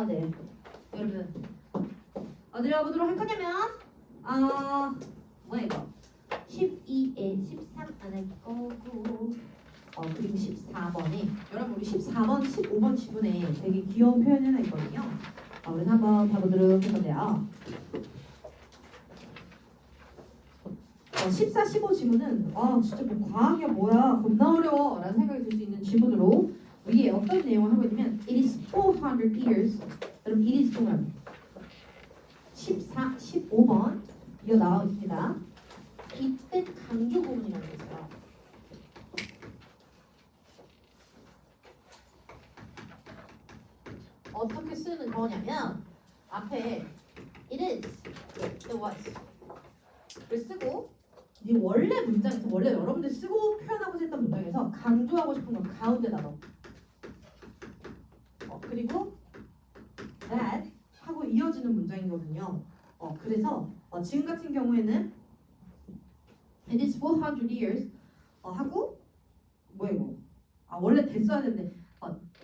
네. 여러분 어디로 가보도록 할 거냐면 뭐야 이거 12에 13 안 할 거고 그리고 14번에 여러분 우리 14번, 15번 지문에 되게 귀여운 표현이 하나 있거든요. 그래서 한번 봐보도록 할 건데요. 14, 15 지문은 진짜 뭐 과학이야 뭐야 겁나 어려워 라는 생각이 들 수 있는 지문으로 위에 어떤 내용을 하고 있냐면 It is 400 years 여러분 it is 동안 14, 15번 이어 나와 있습니다. 이때 강조 부분이라는 게 있어요. 어떻게 쓰는 거냐면 앞에 it is, it was 를 쓰고 이 원래 문장에서 원래 여러분들 쓰고 표현하고 했던 문장에서 강조하고 싶은 건 가운데다 넣어. 그리고 that 하고 이어지는 문장이거든요. 그래서 지금 같은 경우에는 it is 400 years 하고 뭐야 이거 원래 대 써야 되는데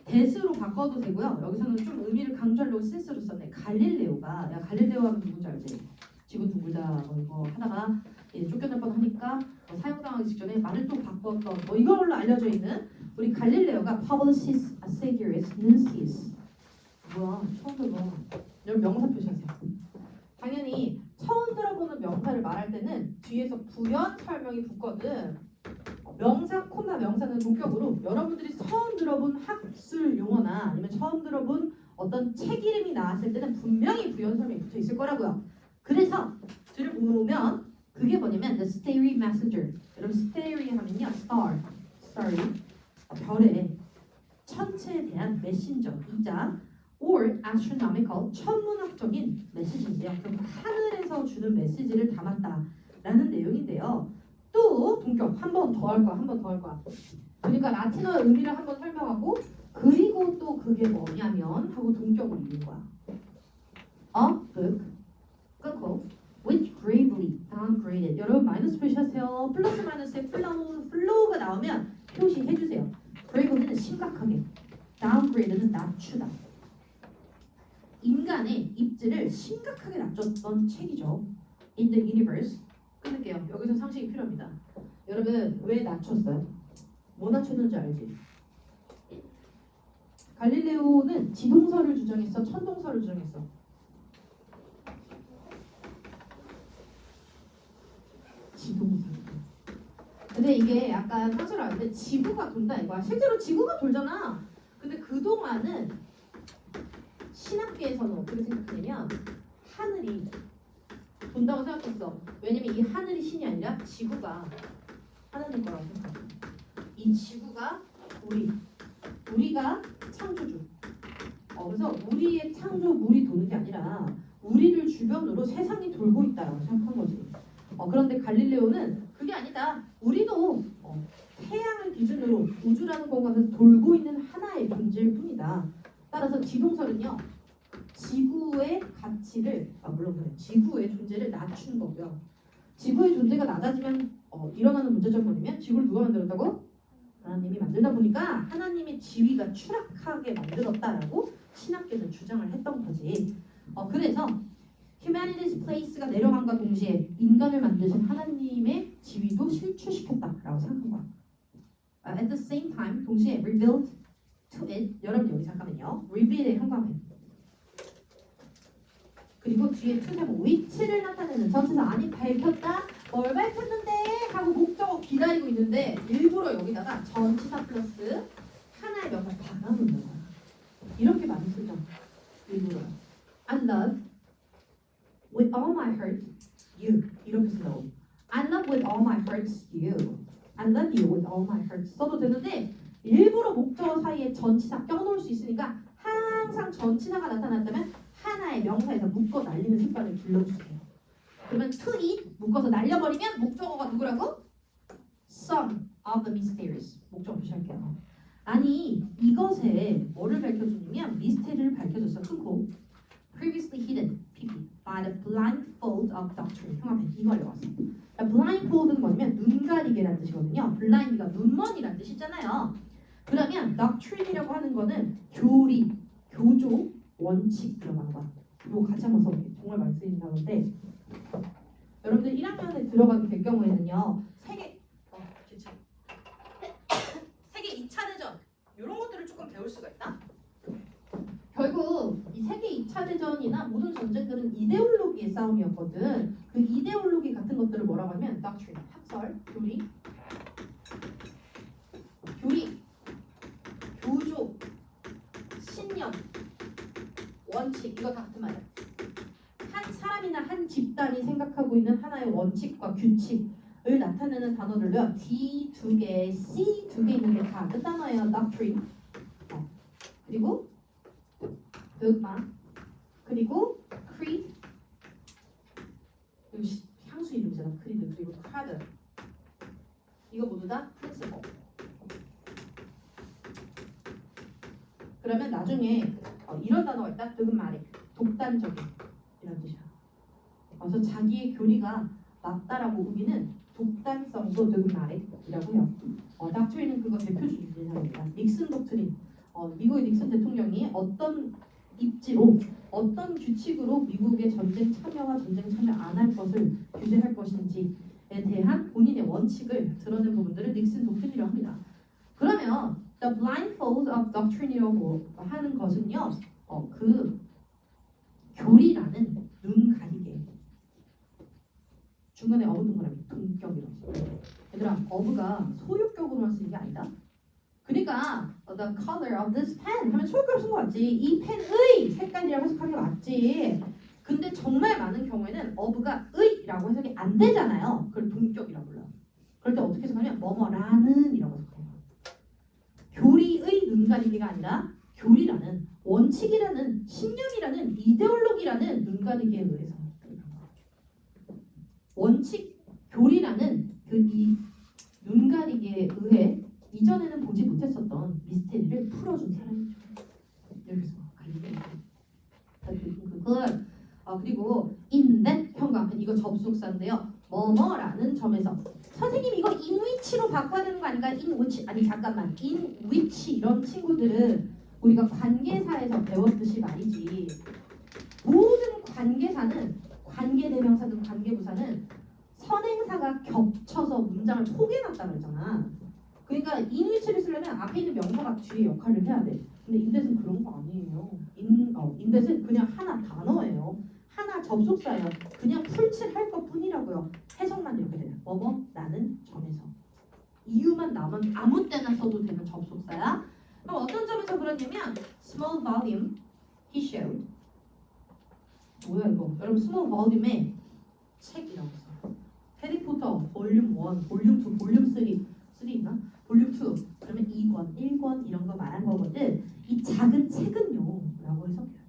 대스로 바꿔도 되고요. 여기서는 좀 의미를 강조하려고 센스로 썼네. 갈릴레오가 갈릴레오 하면 누군지 알지? 지구 둥글다 이거 하다가 쫓겨날 뻔하니까 사형당하기 직전에 말을 또 바꿨던 이걸로 알려져 있는 우리 갈릴레오가 publicis assidus nuntius 뭐야 처음 들어. 여러분 명사 표시하세요. 당연히 처음 들어보는 명사를 말할 때는 뒤에서 부연 설명이 붙거든. 명사, 콤마 명사는 본격으로 여러분들이 처음 들어본 학술 용어나 아니면 처음 들어본 어떤 책 이름이 나왔을 때는 분명히 부연 설명이 붙어 있을 거라고요. 그래서 뒤를 보면 그게 뭐냐면 the starry messenger. 여러분 starry 하면요 starry 별의 천체에 대한 메신저이자 or astronomical 천문학적인 메시지인데요. 그럼 하늘에서 주는 메시지를 담았다라는 내용인데요. 또 동격 한 번 더 할 거야. 그러니까 라틴어의 의미를 한번 설명하고 그리고 또 그게 뭐냐면 하고 동격을 읽는 거야. book 끊고 which gravely downgraded. 여러분 마이너스 표시하세요. 플러스 마이너스에 플로우가 나오면 표시해 주세요. grave는 심각하게, downgrade는 낮추다. 인간의 입지를 심각하게 낮췄던 책이죠. In the universe. 끊을게요. 여기서 상식이 필요합니다. 여러분 왜 낮췄어요? 뭐 낮췄는지 알지? 갈릴레오는 지동설을 주장했어? 천동설을 주장했어? 지동설. 근데 이게 약간 상식을 아는데 지구가 돈다 이거야. 실제로 지구가 돌잖아. 근데 그동안은 신학계에서는 어떻게 생각하냐면 하늘이 돈다고 생각했어. 왜냐면 이 하늘이 신이 아니라 지구가 하나님 거라고 생각해. 이 지구가 우리가 창조주. 그래서 우리의 창조 물이 도는 게 아니라 우리를 주변으로 세상이 돌고 있다라고 생각한 거지. 그런데 갈릴레오는 그게 아니다. 우리도 태양을 기준으로 우주라는 공간에서 돌고 있는 하나의 존재일 뿐이다. 따라서 지동설은요. 지구의 가치를 물론 그래. 지구의 존재를 낮춘 거고요. 지구의 존재가 낮아지면 일어나는 문제점이 뭐냐면 지구를 누가 만들었다고? 하나님이 만들다 보니까 하나님의 지위가 추락하게 만들었다라고 신학계는 주장을 했던 거지. 그래서 humanity's place가 내려간과 동시에 인간을 만드신 하나님의 지위도 실추시켰다라고 생각한 거야. At the same time 동시에 revealed to it. 여러분 여기 잠깐만요. reveal의 형광펜. 그리고 뒤에 투세모 위치를 나타내는 전치사 아니 밝혔다 뭘 밝혔는데 하고 목적어 기다리고 있는데 일부러 여기다가 전치사 플러스 하나의 명사 박아놓는 거야. 이렇게 많이 쓰죠. 일부러 I love with all my heart you 이렇게 쓰라고. I love with all my heart you. I love you with all my heart 써도 되는데 일부러 목적어 사이에 전치사 껴놓을 수 있으니까 항상 전치사가 나타났다면 하나의 명사에서 묶어 날리는 습관을 길러주세요. 그러면 to it 묶어서 날려버리면 목적어가 누구라고? Some of the mysteries. 목적어 표시할게요. 아니 이것에 뭐를 밝혀주냐면 미스테리를 밝혀줬어. 끊고 previously hidden PP by the blindfold of doctrine. 형아펜 이거 알려왔어. blindfold는 뭐냐면 눈 가리개라는 뜻이거든요. blind가 눈먼이라는 뜻이잖아요. 그러면 doctrine이라고 하는 거는 교리, 교조 원칙 들어간 거야. 이거 같이 한번 써볼게요. 정말 많이 쓰이는 단어인데 여러분들 1학년에 들어가게 될 경우에는요 세계 2차 대전 이런 것들을 조금 배울 수가 있다. 결국 이 세계 2차 대전이나 모든 전쟁들은 이데올로기의 싸움이었거든. 그 이데올로기 같은 것들을 뭐라고 하면 doctrine, 학설, 교리, 교조, 신념, 원칙 이거 다 같은 말이야. 한 사람이나 한 집단이 생각하고 있는 하나의 원칙과 규칙을 나타내는 단어들로요. D 2개, C 2개 있는데 다 같은 단어예요. doctrine. 그리고 dogma. 그리고 creed. 이거 향수 이름이잖아. creed. 그리고 charter. 이거 모두 다 principle. 그러면 나중에 이런 단어가 있다. dogmatic. 독단적인 이런 뜻이야. 그래서 자기의 교리가 맞다라고 우기는 독단성도 dogmatic이라고 해요. doctrine은 그거 대표주의 대상입니다. 닉슨 독트린. 미국의 닉슨 대통령이 어떤 입지로 어떤 규칙으로 미국의 전쟁 참여와 전쟁 참여 안 할 것을 규제할 것인지에 대한 본인의 원칙을 드러낸 부분들을 닉슨 독트린이라고 합니다. 그러면 the blindfold of doctrine이라고 하는 것은요, 그 교리라는 눈 가리개. 중간에 어부 동그라미 동격이라고 써요. 얘들아, 어부가 소유격으로만 쓰는 게 아니다. 그러니까 the color of this pen 하면 소유격으로 쓴 거 맞지. 이 펜의 색깔이라고 해석하는 게 맞지. 근데 정말 많은 경우에는 어부가 의라고 해석이 안 되잖아요. 그걸 동격이라고 불러요. 그럴 때 어떻게 해석하냐면 뭐뭐라는 이라고 해석해요. 교리의 눈 가리개가 아니라 교리라는 원칙이라는 신념이라는 이데올로기라는 눈 가리개에 의해서 원칙 교리라는 그 이 눈 가리개에 의해 이전에는 보지 못했었던 미스테리를 풀어준 사람이죠. 여기서 그리고 in that 현관편 이거 접속사인데요. 뭐뭐라는 점에서 선생님 이거 in which로 바꿔야 되는 거 아닌가? in which 아니 잠깐만 in which 이런 친구들은 우리가 관계사에서 배웠듯이 말이지. 모든 관계사는 관계대명사든 관계부사는 선행사가 겹쳐서 문장을 포개놨다 그랬잖아. 그러니까 in which를 쓰려면 앞에 있는 명사가 뒤에 역할을 해야 돼. 근데 인댓은 그런 거 아니에요. 인댓은 그냥 하나 단어예요. 하나 접속사예요. 그냥 풀칠할 것 뿐이라고요. 해석만 이렇게 되냐. 뭐뭐 나는 점에서. 이유만 나오면 아무 때나 써도 되는 접속사야. 그럼 어떤 점에서 그러냐면 small volume he showed. 뭐야 이거? 여러분 small volume에 책이라고 써. 해리포터 볼륨 1, 볼륨 2, 볼륨 3 있나? 볼륨 2 그러면 2권, 1권 이런 거 말한 거거든. 이 작은 책은요 라고 해석해야 돼.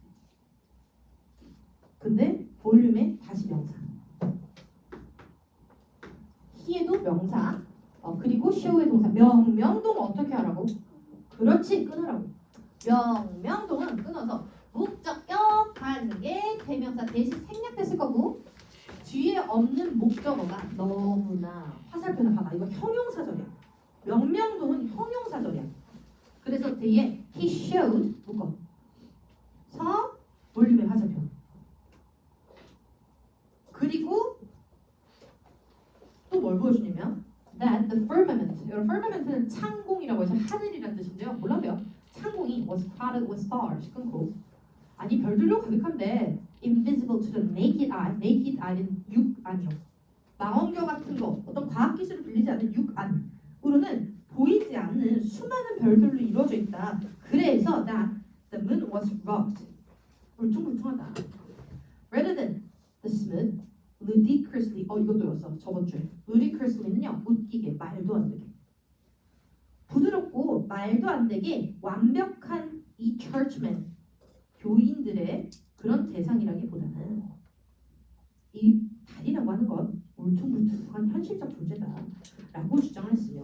근데 볼륨에 다시 명사. he에도 명사. 그리고 show의 동사. 명명동 어떻게 하라고? 그렇지 끊으라고. 명명동은 끊어서 목적격, 관계, 대명사 대신 생략됐을 거고 뒤에 없는 목적어가 너무나 화살표나 봐봐. 이거 형용사절이야. 명명동은 형용사절이야. 그래서 뒤에 he showed 묶어. 서 볼륨의 화살표. 그리고 또 뭘 보여주냐면 that the firmament. 여러분 firmament는 창공이라고 해서 하늘이라는 뜻인데요. 몰라도요. 창공이 was crowded with stars. 끊고 아니 별들로 가득한데 invisible to the naked eye. naked eye는 육안이요. 망원경 같은 거 어떤 과학 기술을 빌리지 않는 육안으로는 보이지 않는 수많은 별들로 이루어져 있다. 그래서 that the moon was rocked. 울퉁불퉁하다. rather than the smooth, ludicrously. 이것도 외웠어 저번 주에. ludicrously는요 웃기게 말도 안 되게. 부드럽고 말도 안 되게 완벽한 이 churchmen 교인들의 그런 대상이라기보다는 이 달이라고 하는 건 울퉁불퉁한 현실적 존재다라고 주장을 했으며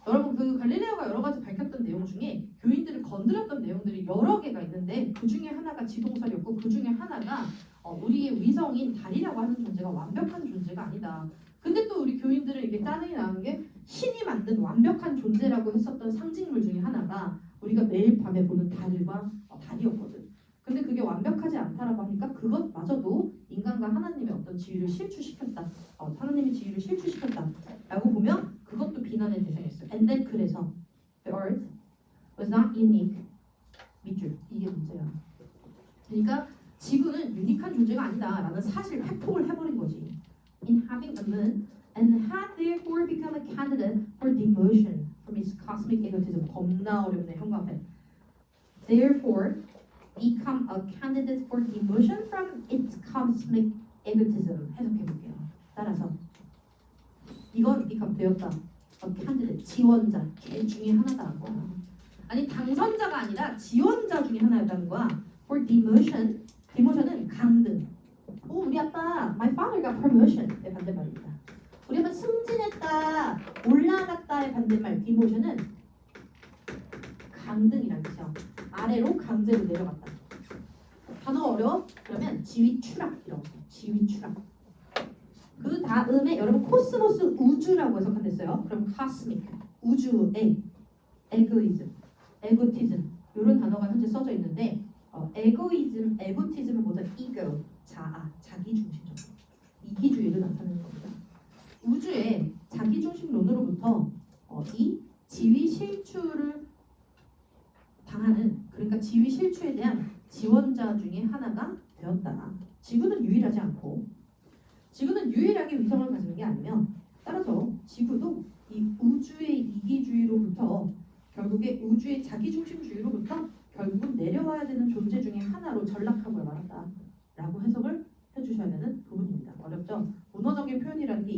여러분 그 갈릴레오가 여러 가지 밝혔던 내용 중에 교인들을 건드렸던 내용들이 여러 개가 있는데 그 중에 하나가 지동설이었고 그 중에 하나가 우리의 위성인 달이라고 하는 존재가 완벽한 존재가 아니다. 근데 또 우리 교인들은 이게 짜증이 나는 게 신이 만든 완벽한 존재라고 했었던 상징물 중에 하나가 우리가 매일 밤에 보는 달과 달이었거든. 근데 그게 완벽하지 않다라고 하니까 그것마저도 인간과 하나님의 어떤 지위를 실추시켰다. 하나님의 지위를 실추시켰다라고 보면 그것도 비난의 대상이었어요. And then 그래서 the earth was not unique. 밑줄 이게 문제야. 그러니까 지구는 유니크한 존재가 아니다라는 사실 팩폭을 해버린 거지. In having a moon and had therefore become a candidate for demotion from its cosmic egotism. 겁나 어렵네 형과 앞에. Therefore become a candidate for demotion from its cosmic egotism. 해석해 볼게요. 따라서 이건 become 되었다. A candidate 지원자 걔 중에 하나다는 거야. 아니 당선자가 아니라 지원자 중에 하나였다는 거야. For demotion, demotion은 강등. 우리 아빠, my father got promotion의 반대말입니다. 우리 아빠 승진했다, 올라갔다의 반대말 demotion은 강등이라는 뜻이요. 아래로 강제로 내려갔다. 단어가 어려워? 그러면 지위 추락이라고 해요. 지위 추락. 그 다음에 여러분 코스모스 우주라고 해석한댔어요. 그럼 cosmic 우주의 에고티즘 이런 단어가 현재 써져 있는데 에고티즘은 뭐다? ego 자아, 자기중심적 이기주의를 나타내는 겁니다. 우주의 자기중심론으로부터 이 지위 실추를 당하는 그러니까 지위 실추에 대한 지원자 중에 하나가 되었다. 지구는 유일하지 않고 지구는 유일하게 위성을 가지는 게 아니면 따라서 지구도 이 우주의 이기주의로부터 결국에 우주의 자기중심주의로부터 결국은 내려와야 되는 존재 중에 하나로 전락하고 말았다라고 해석을 해주셔야 되는 부분입니다. 어렵죠? 문어적인 표현이라는 게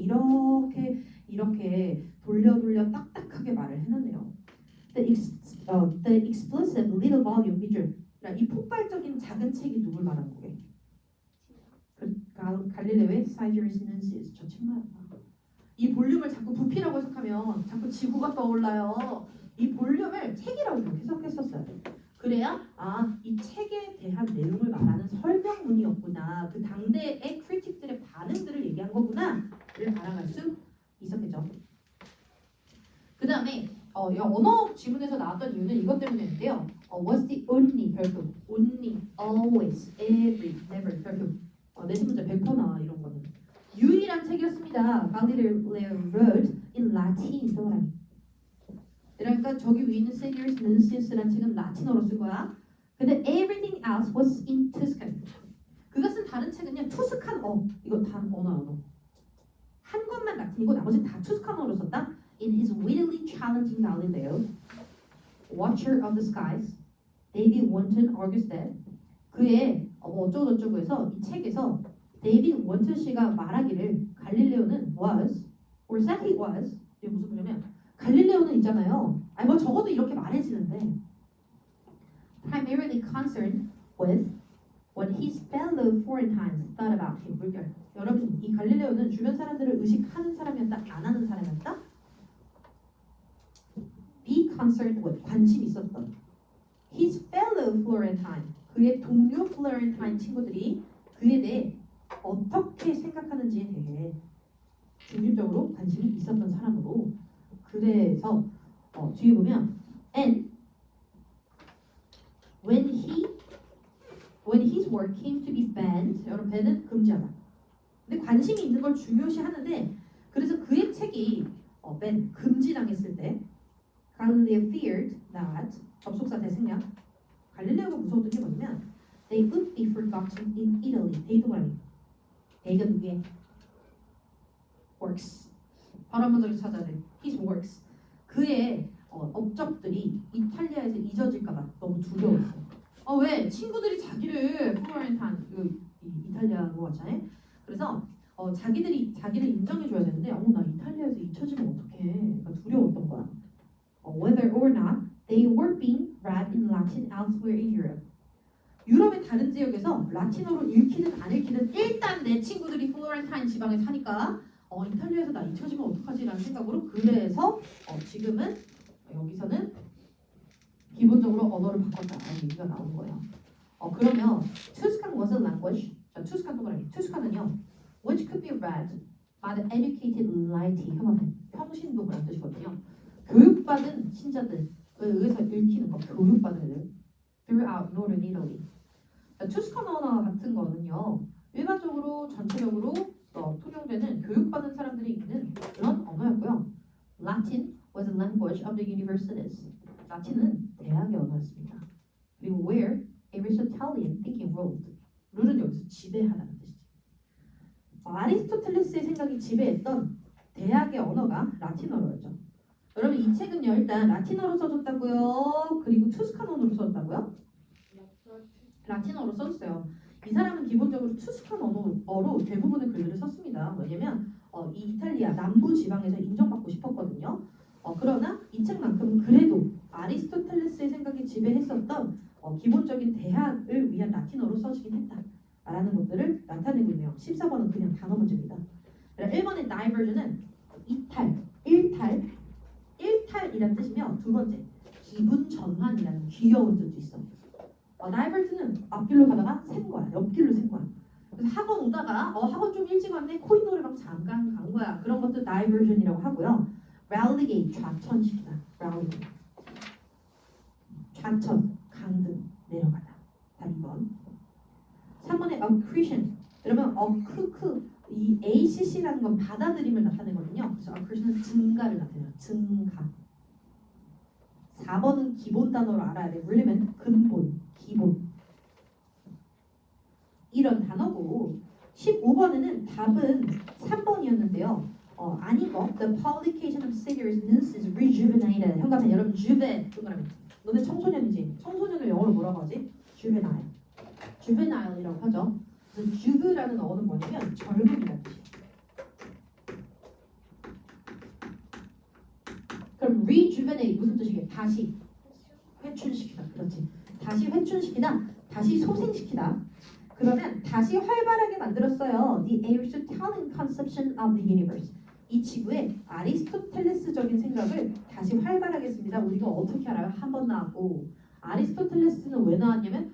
이렇게 돌려 딱딱하게 말을 해놨네요. The explicit little volume 밑줄 이 폭발적인 작은 책이 누굴 말하는 거게? 갈릴레오의 Sidereus Nuncius 저 책 말이야. 이 볼륨을 자꾸 부피라고 해석하면 자꾸 지구가 떠올라요. 이 볼륨을 책이라고 이렇게 해석했었어요. 그래야 이 책에 대한 내용을 말하는 설명문이었구나. 그 당대의 크리틱들의 반응들을 얘기한 거구나를 알아갈 수 있었겠죠. 그 다음에 언어 지문에서 나왔던 이유는 이것 때문인데요. What's the only 별표? Only, always, every, never 별표. 내신 문제 100% 나와 이런 거는. 유일한 책이었습니다. Galileo wrote in Latin. 그러니까 저기 위에 있는 Sidereus Nuncius라는 책은 라틴어로 쓴 거야. 근데 everything else was in Tuscan. 그가 쓴 다른 책은요 투스칸어. 이거 단 언어. 한 권만 라틴이고 나머지는 다 투스칸어로 썼다. In his wittily challenging Galileo, Watcher of the Skies, David Wanton argues that 그의 어쩌고저쩌고 해서 이 책에서 데이비드 원튼 씨가 말하기를 갈릴레오는 was, or said he was 이게 무슨 소리냐면 갈릴레오는 있잖아요. 아니 뭐 적어도 이렇게 말해지는데 primarily concerned with what his fellow Florentines thought about him. 물결. 여러분 이 갈릴레오는 주변 사람들을 의식하는 사람이었다, 안 하는 사람이었다? Be concerned with 관심 있었던 his fellow Florentine 그의 동료 플로렌타인 친구들이 그에 대해 어떻게 생각하는지에 대해 중립적으로 관심이 있었던 사람으로 그래서 뒤에 보면 and when his work came to be banned 여러분 bann은 금지하다 근데 관심이 있는 걸 중요시하는데 그래서 그의 책이 ban 금지당했을 때 Galileo feared that 접속사 대생략 갈릴레오가 무서웠던 게 뭐냐면 they would be forgotten in Italy. 대동아리. 대가 누구의 works. 바로 한번 더 찾아야 돼. His works. 그의 업적들이 이탈리아에서 잊어질까봐 너무 두려웠어요. 왜? 친구들이 자기를 플로렌타인 이탈리아인 거 같잖아요. 그래서 자기를 인정해줘야 되는데 나 이탈리아에서 잊혀지면 어떡해. 그러니까 두려웠던 거야. Whether or not they were being read in Latin elsewhere in Europe. 유럽의 다른 지역에서 라틴어로 읽히든 안 읽히든 일단 내 친구들이 플로렌타인 지방에 사니까 이탈리아에서 나 잊혀지면 어떡하지라는 생각으로 그래서 지금은 여기서는 기본적으로 언어를 바꿨다라는 얘기가 나오는 거예요. 그러면 Tuscan was a language. 자, Tuscan 동그라미. Tuscan은요, which could be read by the educated laity. 평신도라는 뜻이거든요. 교육받은 신자들. 의해서 읽히는 거, 교육받은 애들 throughout northern Italy. 투스칸 언어 같은 거는요. 일반적으로 전체적으로 통용되는 교육받은 사람들이 있는 그런 언어였고요. Latin was the language of the universities. 라틴은 대학의 언어였습니다. 그리고 where Aristotelian thinking ruled. 룰은 여기서 지배하다는 뜻이죠. 아리스토텔레스의 생각이 지배했던 대학의 언어가 라틴어로였죠. 여러분 이 책은요 일단 라틴어로 써졌다고요? 그리고 투스칸 언어로 써졌다고요? 라틴어로 썼어요. 이 사람은 기본적으로 투스칸 언어로 대부분의 글들을 썼습니다. 왜냐면 이 이탈리아 남부 지방에서 인정받고 싶었거든요. 그러나 이 책만큼은 그래도 아리스토텔레스의 생각이 지배했었던 기본적인 대학을 위한 라틴어로 써지긴 했다라는 것들을 나타내고 있네요. 14번은 그냥 단어 문제입니다. 1번의 diversion은 이탈, 일탈이라는 뜻이며 두 번째 기분 전환이라는 귀여운 뜻도 있어. divert는 앞길로 가다가 샌 거야. 옆길로 샌 거야. 그래서 학원 오다가 학원 좀 일찍 왔네. 코인 노래방 잠깐 간 거야. 그런 것도 diversion이라고 하고요. relegate 좌천시키다. relegate 좌천, 강등, 내려가다. 답 2번. 3번의 accretion. 그러면 이 ACC라는 건 받아들임을 나타내거든요. 그래서 accretion은 증가를 나타내요. 증가. 4번은 기본 단어로 알아야 돼. 왜냐면 근본, 기본. 이런 단어고 15번에는 답은 3번이었는데요. 아닌 거. The publication of serious news is rejuvenated. 현관에 여러분 주베 동그라미. 너네 청소년이지? 청소년을 영어로 뭐라고 하지? juvenile. juvenile이라고 하죠. 그래서 juve라는 어는 뭐냐면 젊음이라는 뜻이에요. 그럼 rejuvenate 무슨 뜻이게? 다시 회춘시키다. 그렇지. 다시 회춘시키다. 다시 소생시키다. 그러면 다시 활발하게 만들었어요. The Aristotelian conception of the universe. 이 지구의 아리스토텔레스적인 생각을 다시 활발하게 했습니다. 우리가 어떻게 알아요? 한 번 나왔고 아리스토텔레스는 왜 나왔냐면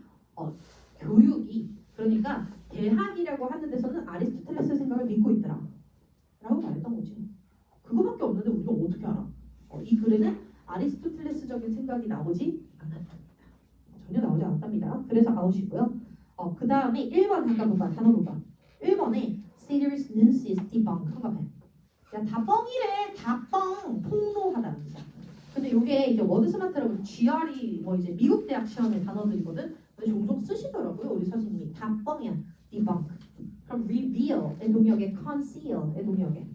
교육이 그러니까 대학이라고 하는 데서는 아리스토텔레스 생각을 믿고 있더라 라고 말했던 거지. 그거밖에 없는데 우리가 어떻게 알아? 이 글에는 아리스토텔레스적인 생각이 나오지 않았답니다. 전혀 나오지 않았답니다. 그래서 아웃이고요. 그 다음에 1번 잠깐 봐봐. 단어 봐봐. 1번에 serious news is debunk. 한가해. 야, 다 뻥이래. 다 뻥. 폭로하다는 뜻이야. 근데 이게 이제 워드스마트라고 GRE 뭐 이제 미국 대학 시험의 단어들이거든. 근데 종종 쓰시더라고요. 우리 선생님이 다 뻥이야. debunk. 그럼 reveal의 동역에 conceal의 동역에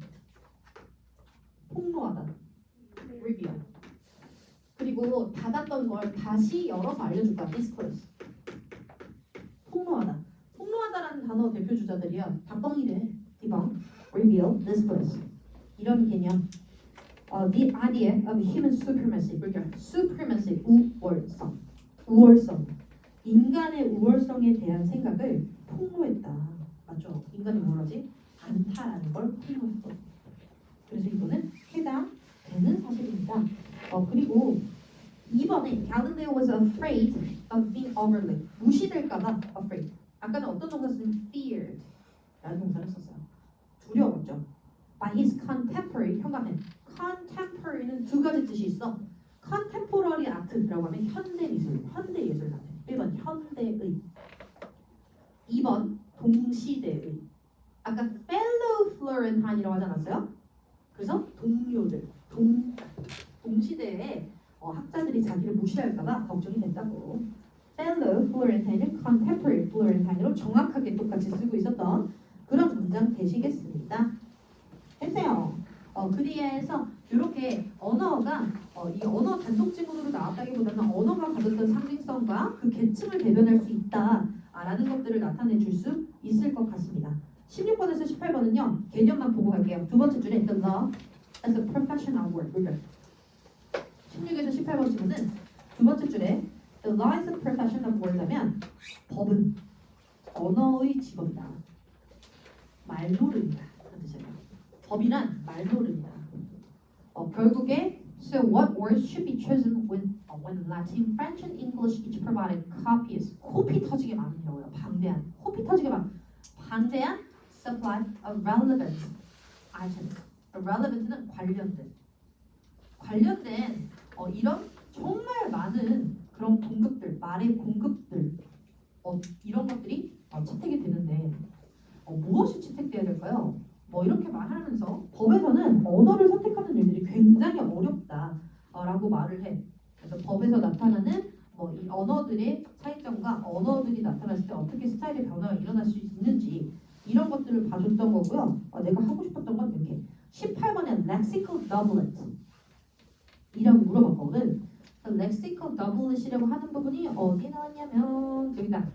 폭로하다. reveal. 그리고 닫았던 걸 다시 열어서 알려줄 거야. disclose. 폭로하다. 폭로하다라는 단어 대표 주자들이야. 다 뻥이래. debunk, reveal, disclose. 이런 개념. The idea of human supremacy. 그러니까 supremacy, 우월성. 우월성. 인간의 우월성에 대한 생각을 폭로했다. 맞죠? 인간이 뭐라지? 않다라는 걸 폭로했어. 그래서 이거는 해당되는 사실입니다. 그리고 2번에 Galileo was afraid of being overlooked. 무시될까봐 afraid. 아까는 어떤 동사 쓰는 feared 라는 동사를 썼어요. 두려웠죠. By his contemporary, 현관에 contemporary는 두 가지 뜻이 있어. contemporary art라고 하면 현대 미술, 현대 예술 같아. 1번 현대의, 2번 동시대의. 아까 fellow Florentine이라고 하지 않았어요? 그래서 동료들, 동시대에 학자들이 자기를 무시할까봐 걱정이 된다고. fellow Florentine을 contemporary Florentine으로 정확하게 똑같이 쓰고 있었던 그런 문장 되시겠습니다. 했어요. 그리에서 이렇게 언어가 이 언어 단독 지문으로 나왔다기보다는 언어가 가졌던 상징성과 그 계층을 대변할 수 있다라는 것들을 나타내 줄 수 있을 것 같습니다. 16번에서 18번은요. 개념만 보고 갈게요. 두 번째 줄에 the law as a professional word. 16에서 18번 지문은 두 번째 줄에 the law is a professional word 하면 법은 언어의 직업이다. 말노름이다. 그런 뜻이에요. 법이란 말노름이다. 결국에 so what words should be chosen when Latin, French, and English each provided copies. 코피 터지게 많은이라고요. 방대한. 코피 터지게 방대한 supply of relevant items. relevant는 관련된 이런 정말 많은 그런 공급들, 말의 공급들 이런 것들이 채택이 되는데 무엇이 채택돼야 될까요? 이렇게 말하면서 법에서는 언어를 선택하는 일들이 굉장히 어렵다라고 말을 해. 그래서 법에서 나타나는 이 언어들의 차이점과 언어들이 나타났을 때 어떻게 스타일의 변화가 일어날 수 있는지 이런 것들을 봐줬던 거고요. 내가 하고 싶었던 건 이렇게 18번에 lexical doublet 이라고 물어봤거든. lexical doublet이라고 하는 부분이 어디 나왔냐면 여기다.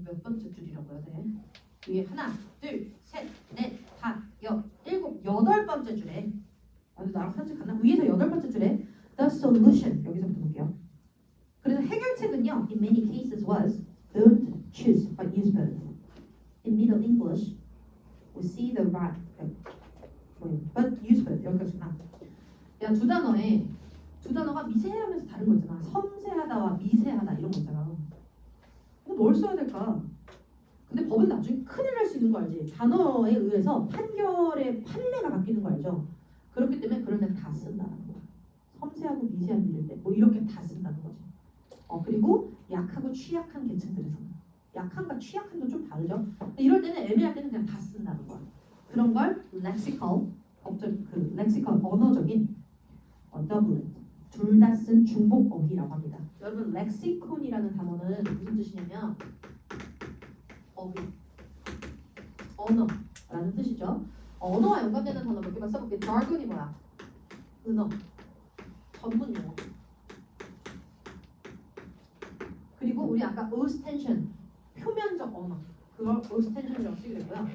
몇 번째 줄이라고 해야 돼? 위에 하나, 둘, 셋, 넷, 다, 일곱, 여덟 번째 줄에 나랑 산책 갔나? 위에서 여덟 번째 줄에 the solution 여기서부터 볼게요. 그래서 해결책은요, in many cases was don't choose but use both. In Middle English, we see the right but use both 여기까지구나. 야, 두 단어가 미세하면서 다른 거 있잖아. 섬세하다와 미세하다 이런 거 있잖아. 뭘 써야 될까? 근데 법은 나중에 큰일 날 수 있는 거 알지? 단어에 의해서 판결의 판례가 바뀌는 거 알죠? 그렇기 때문에 그럴 땐 다 쓴다는 거야. 섬세하고 미세한 일일 때 이렇게 다 쓴다는 거지. 그리고 약하고 취약한 계층들에서는 약함과 취약함도 좀 다르죠. 근데 이럴 때는 애매할 때는 그냥 다 쓴다는 거야. 그런 걸 lexical 언어적인 doublet 둘 다 쓴 중복어휘라고 합니다. 여러분 lexicon이라는 단어는 무슨 뜻이냐면 언어라는 뜻이죠. 언어와 연관되는 단어 몇 개만 써볼게요. jargon이 뭐야? 은어, 전문 용어. 그리고 우리 아까 ostension, 표면적 언어. 그걸 ostension이라고 쓰게 되고요.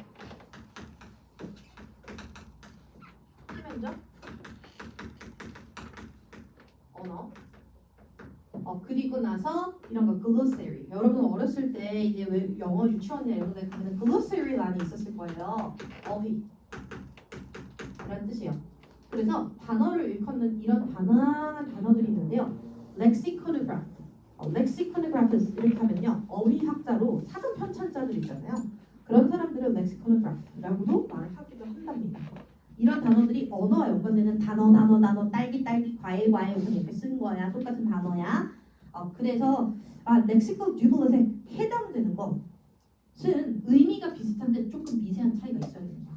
표면적 언어. 그리고 나서 이런 거 glossary. 여러분 어렸을 때 이제 왜 영어 유치원이나 이런 데 가면 glossary 란이 있었을 거예요. 어휘. 라는 뜻이에요. 그래서 단어를 일컫는 이런 다양한 단어들이 있는데요. lexiconograph. lexiconograph 이렇게 하면요. 어휘학자로 사전 편찬자들 있잖아요. 그런 사람들을 lexiconograph라고도 말하기도 한답니다. 이런 단어들이 언어와 연관되는 단어, 딸기, 과일 우선 이렇게 쓴 거야. 똑같은 단어야. 그래서 lexical doublet에 해당되는 것은 의미가 비슷한데 조금 미세한 차이가 있어야 됩니다.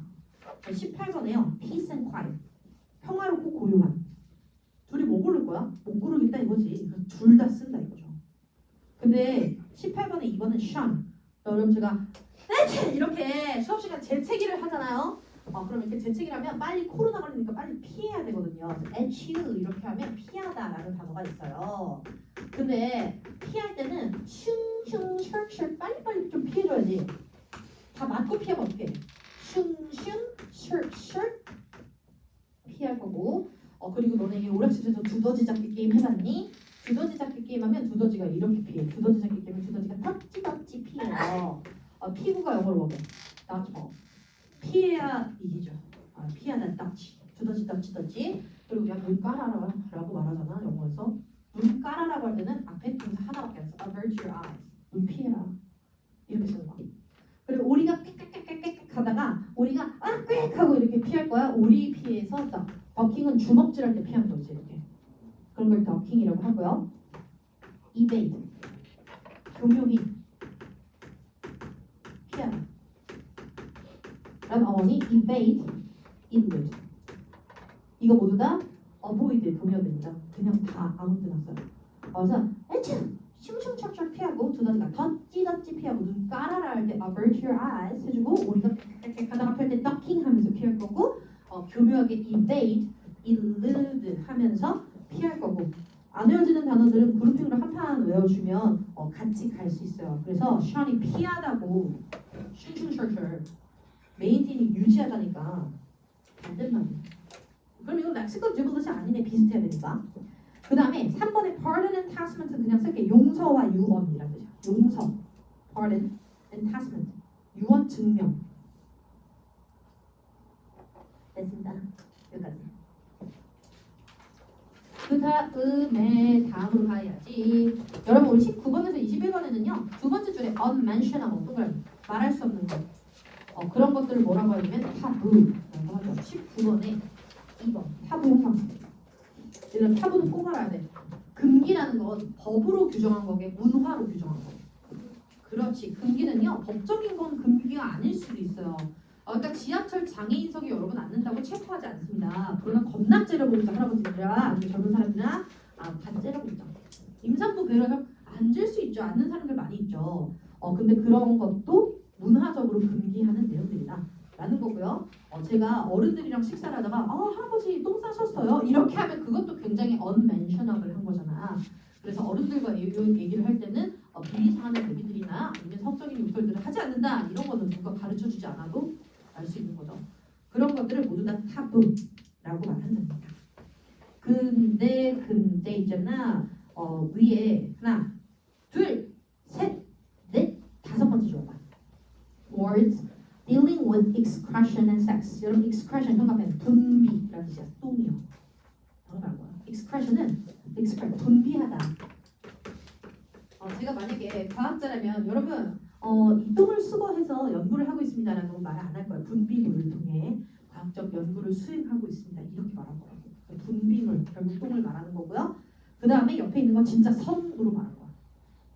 18번에요. peace and quiet. 평화롭고 고요한. 둘이 뭐 고를 거야? 못 고르겠다 이거지. 둘 다 쓴다 이거죠. 근데 18번에 2번은 shun. 여러분 제가 이렇게 수업 시간 재채기를 하잖아요. 그럼 이렇게 재채기를 하면 빨리 코로나 걸리니까 빨리 피해야 되거든요. at you 이렇게 하면 피하다라는 단어가 있어요. 근데 피할 때는 슝슝 빨리빨리 좀 피해줘야지. 다 맞고 피하면 어떡해? 슝슝 피할 거고. 그리고 너네 오락실에서 두더지 잡기 게임 해봤니? 두더지 잡기 게임 하면 두더지가 이렇게 피해. 두더지 잡기 게임은 두더지가 덕지 피해요. 피구가 영어로 뭐게? dodgeball. 피해야 이기죠. 피하는 덕지. 두더지. 그리고 그냥 눈 깔아라 라고 말하잖아 영어에서. 눈 깔아라고 할 때는 앞에 동사 하나밖에 안 써. avert your eyes. 눈 피해라. 이렇게 쓰는 거야. 그리고 오리가 꽥꽥꽥꽥 하다가 오리가 꽥 하고 이렇게 피할 거야. 오리 피해서 더킹은 주먹질할 때 피하는 거지 이렇게. 그런 걸 더킹이라고 하고요. evade. 교묘히 피하다. 그럼 어머니 evade, elude. 이거 모두 다 avoid 동요됩니다. 그냥 다 아무 데나 써요. 그래서 슝슝 피하고 두더지가 덧지 피하고 눈 깔아라 할 때 avert your eyes 해주고 우리가 가다가 피할 때 ducking 하면서 피할 거고 교묘하게 evade, elude 하면서 피할 거고 안 외워지는 단어들은 그룹핑으로 한 판 외워주면 같이 갈 수 있어요. 그래서 shun이 피하다고 슝슝 메인테이닝 유지하다니까 반대는 말이에요. 그럼 이건 lexical doublet이 아니네. 비슷해야 되니까. 그 다음에 3번에 pardon and testament은 그냥 쓸게. 용서와 유언이라는 뜻이야. 용서, pardon and testament. 유언 증명. 됐습니다. 여기까지. 그 다음으로 가야지. 여러분 우리 19번에서 21번에는요. 두 번째 줄에 unmentionable 동그라미 말할 수 없는 것. 그런 것들을 뭐라고 하냐면 타부라고 하죠. 19번에 2번 타부 형상. 타부는 꼭 알아야 돼. 금기라는 건 법으로 규정한 거게 문화로 규정한 거. 그렇지. 금기는요. 법적인 건 금기가 아닐 수도 있어요. 그러니까 지하철 장애인석에 여러 번 앉는다고 체포하지 않습니다. 그러나 겁나 째려보자 할아버지들아, 젊은 사람들아, 다 째려보자. 임산부 배려서 앉을 수 있죠. 앉는 사람들 많이 있죠. 근데 그런 것도 문화적으로 금기하는 내용들이다. 라는 거고요. 제가 어른들이랑 식사를 하다가 할아버지 똥 싸셨어요? 이렇게 하면 그것도 굉장히 unmentionable 한 거잖아. 그래서 어른들과 얘기를 할 때는 비리상하는 얘기들이나 아니면 성적인 욕설들을 하지 않는다. 이런 거는 누가 가르쳐주지 않아도 알 수 있는 거죠. 그런 것들을 모두 다 타부라고 말한답니다. 근데 있잖아. 위에 하나, 둘, 셋, 넷, 다섯 번째 줘봐. Words dealing with excretion and sex. 여러분 excretion 현관에 분비라는 뜻이야. 똥이요. 뭐라는 거야? excretion은 분비하다. 제가 만약에 과학자라면 여러분 이 똥을 수거해서 연구를 하고 있습니다라는 건 말 안 할 거예요. 분비물을 통해 과학적 연구를 수행하고 있습니다. 이렇게 말할 거라고. 분비물, 결국 똥을 말하는 거고요. 그 다음에 옆에 있는 건 진짜 성으로 말할 거야.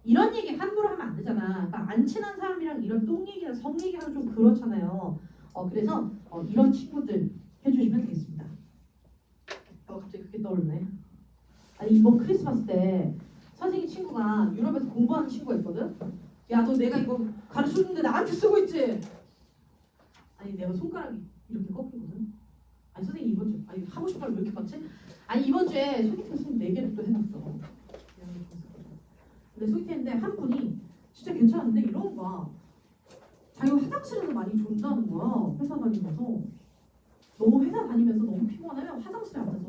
이런 얘기 함부로 하면 안 되잖아. 그러니까 안 친한 사람이랑 이런 똥 얘기나 성 얘기하면 좀 그렇잖아요. 그래서 이런 친구들 해주시면 되겠습니다. 갑자기 그게 떠오르네. 아니 이번 크리스마스 때 선생님 친구가 유럽에서 공부하는 친구가 있거든. 야, 너 내가 이거 가르쳐줬는데 나한테 쓰고 있지? 아니 내가 손가락이 이렇게 꺾이거든. 아니 선생님 이번 주 하고 싶은 말 왜 이렇게 많지? 아니 이번 주에 소개팅 선생님 4개를 또 해놨어. 근데 소개팅인데 한 분이 진짜 괜찮은데 이런 거야. 자기가 화장실에서 많이 존다는 거야. 회사 다니면서. 너무 회사 다니면서 너무 피곤하면 화장실에 앉아서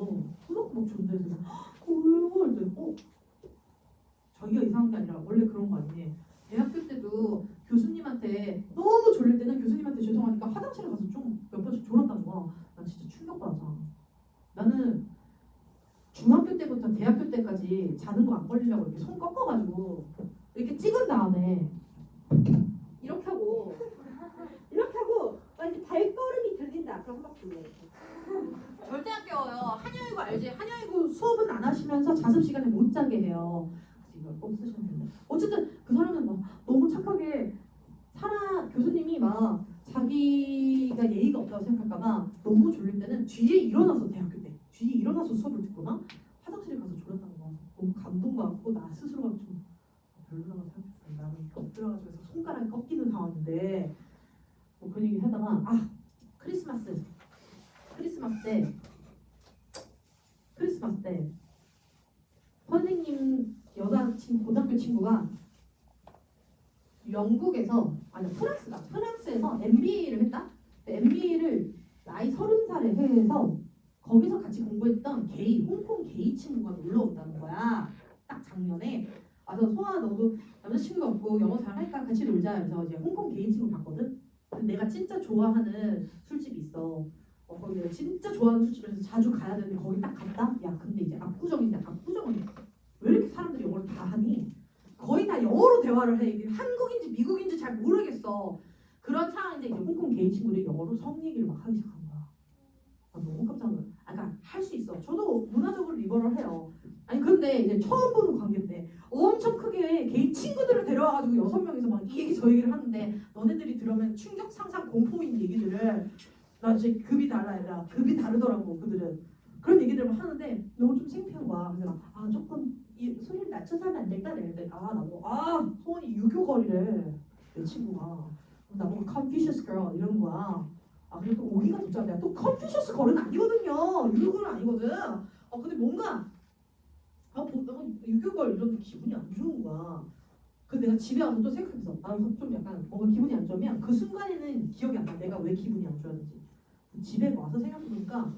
꾸벅꾸벅 존대서 왜요? 이랬더니 자기가 이상한 게 아니라 원래 그런 거 아니니. 대학교 때도 교수님한테 너무 졸릴 때는 교수님한테 죄송하니까 화장실에 가서 좀 몇 번씩 졸았다는 거야. 난 진짜 충격받아. 나는 중학교 때부터 대학교 때까지 자는 거 안 걸리려고 이렇게 손 꺾어가지고 이렇게 찍은 다음에 이렇게 하고 이렇게 발걸음이 들린다. 그럼 막 불러. 절대 안 깨워요. 한여이고 알지? 한여이고 수업은 안 하시면서 자습 시간에 못 자게 해요. 그래서 이걸 꼭 쓰시면 됩니다. 어쨌든 그 사람은 막 너무 착하게 교수님이 막 자기가 예의가 없다고 생각할까봐 너무 졸릴 때는 뒤에 일어나서 대학교 때 뒤에 일어나서 수업을 듣거나 화장실에 가서 졸았다는 거 너무 감동받고 나 스스로가 좀 별로라고 생각했어요. 나는 엎드려가지고 손가락이 꺾이는 상황인데 뭐 그런 얘기 하다가 크리스마스 때 선생님 고등학교 친구가 프랑스에서 MBA를 했다. MBA를 나이 30살에 해서 거기서 같이 공부했던 홍콩 게이 친구가 놀러 온다는 거야. 딱 작년에. 그래서 소아 너도 남자친구가 없고 영어 잘할까 같이 놀자. 그래서 이제 홍콩 게이 친구 봤거든. 근데 내가 진짜 좋아하는 술집이 있어. 거기 내가 진짜 좋아하는 술집에서 자주 가야 되는데 거기 딱 갔다? 야 근데 이제 압구정인데 압구정은 왜 이렇게 사람들이 영어를 다 하니? 거의 다 영어로 대화를 해. 이게 한국인지 미국인지 잘 모르겠어. 그런 상황인데 이제 홍콩 게이 친구들이 영어로 성 얘기를 막 하기 시작한 거야. 너무 깜짝 놀랐어. 그러니까 할 수 있어. 저도 문화적으로 리버럴해요. 아니 근데 이제 처음 보는 관계인데 엄청 크게 게이 친구들을 데려와가지고 6명이서 막 이 얘기 저 얘기를 하는데 너네들이 들으면 충격 상상 공포인 얘기들을 나 이제 급이 달라 얘들아. 급이 다르더라고 그들은. 그런 얘기들을 막 하는데 너무 좀 창피한 거야. 그래서 조금 이 소리를 낮춰서 하면 안 될까? 이랬더니 나보고 소원이 유교걸이래. 내 친구가 나보고 Confucius girl 이러는 거야. 그리고 또 오기가 좋잖아. 내가 또 Confucius 걸은 아니거든요. 유교걸은 아니거든. 근데 뭔가 유교걸 이러는데 기분이 안 좋은 거야. 그래서 내가 집에 와서 또 생각해서 나는 좀 약간 뭔가 기분이 안 좋으면 그 순간에는 기억이 안 나. 내가 왜 기분이 안 좋았는지. 집에 와서 생각해보니까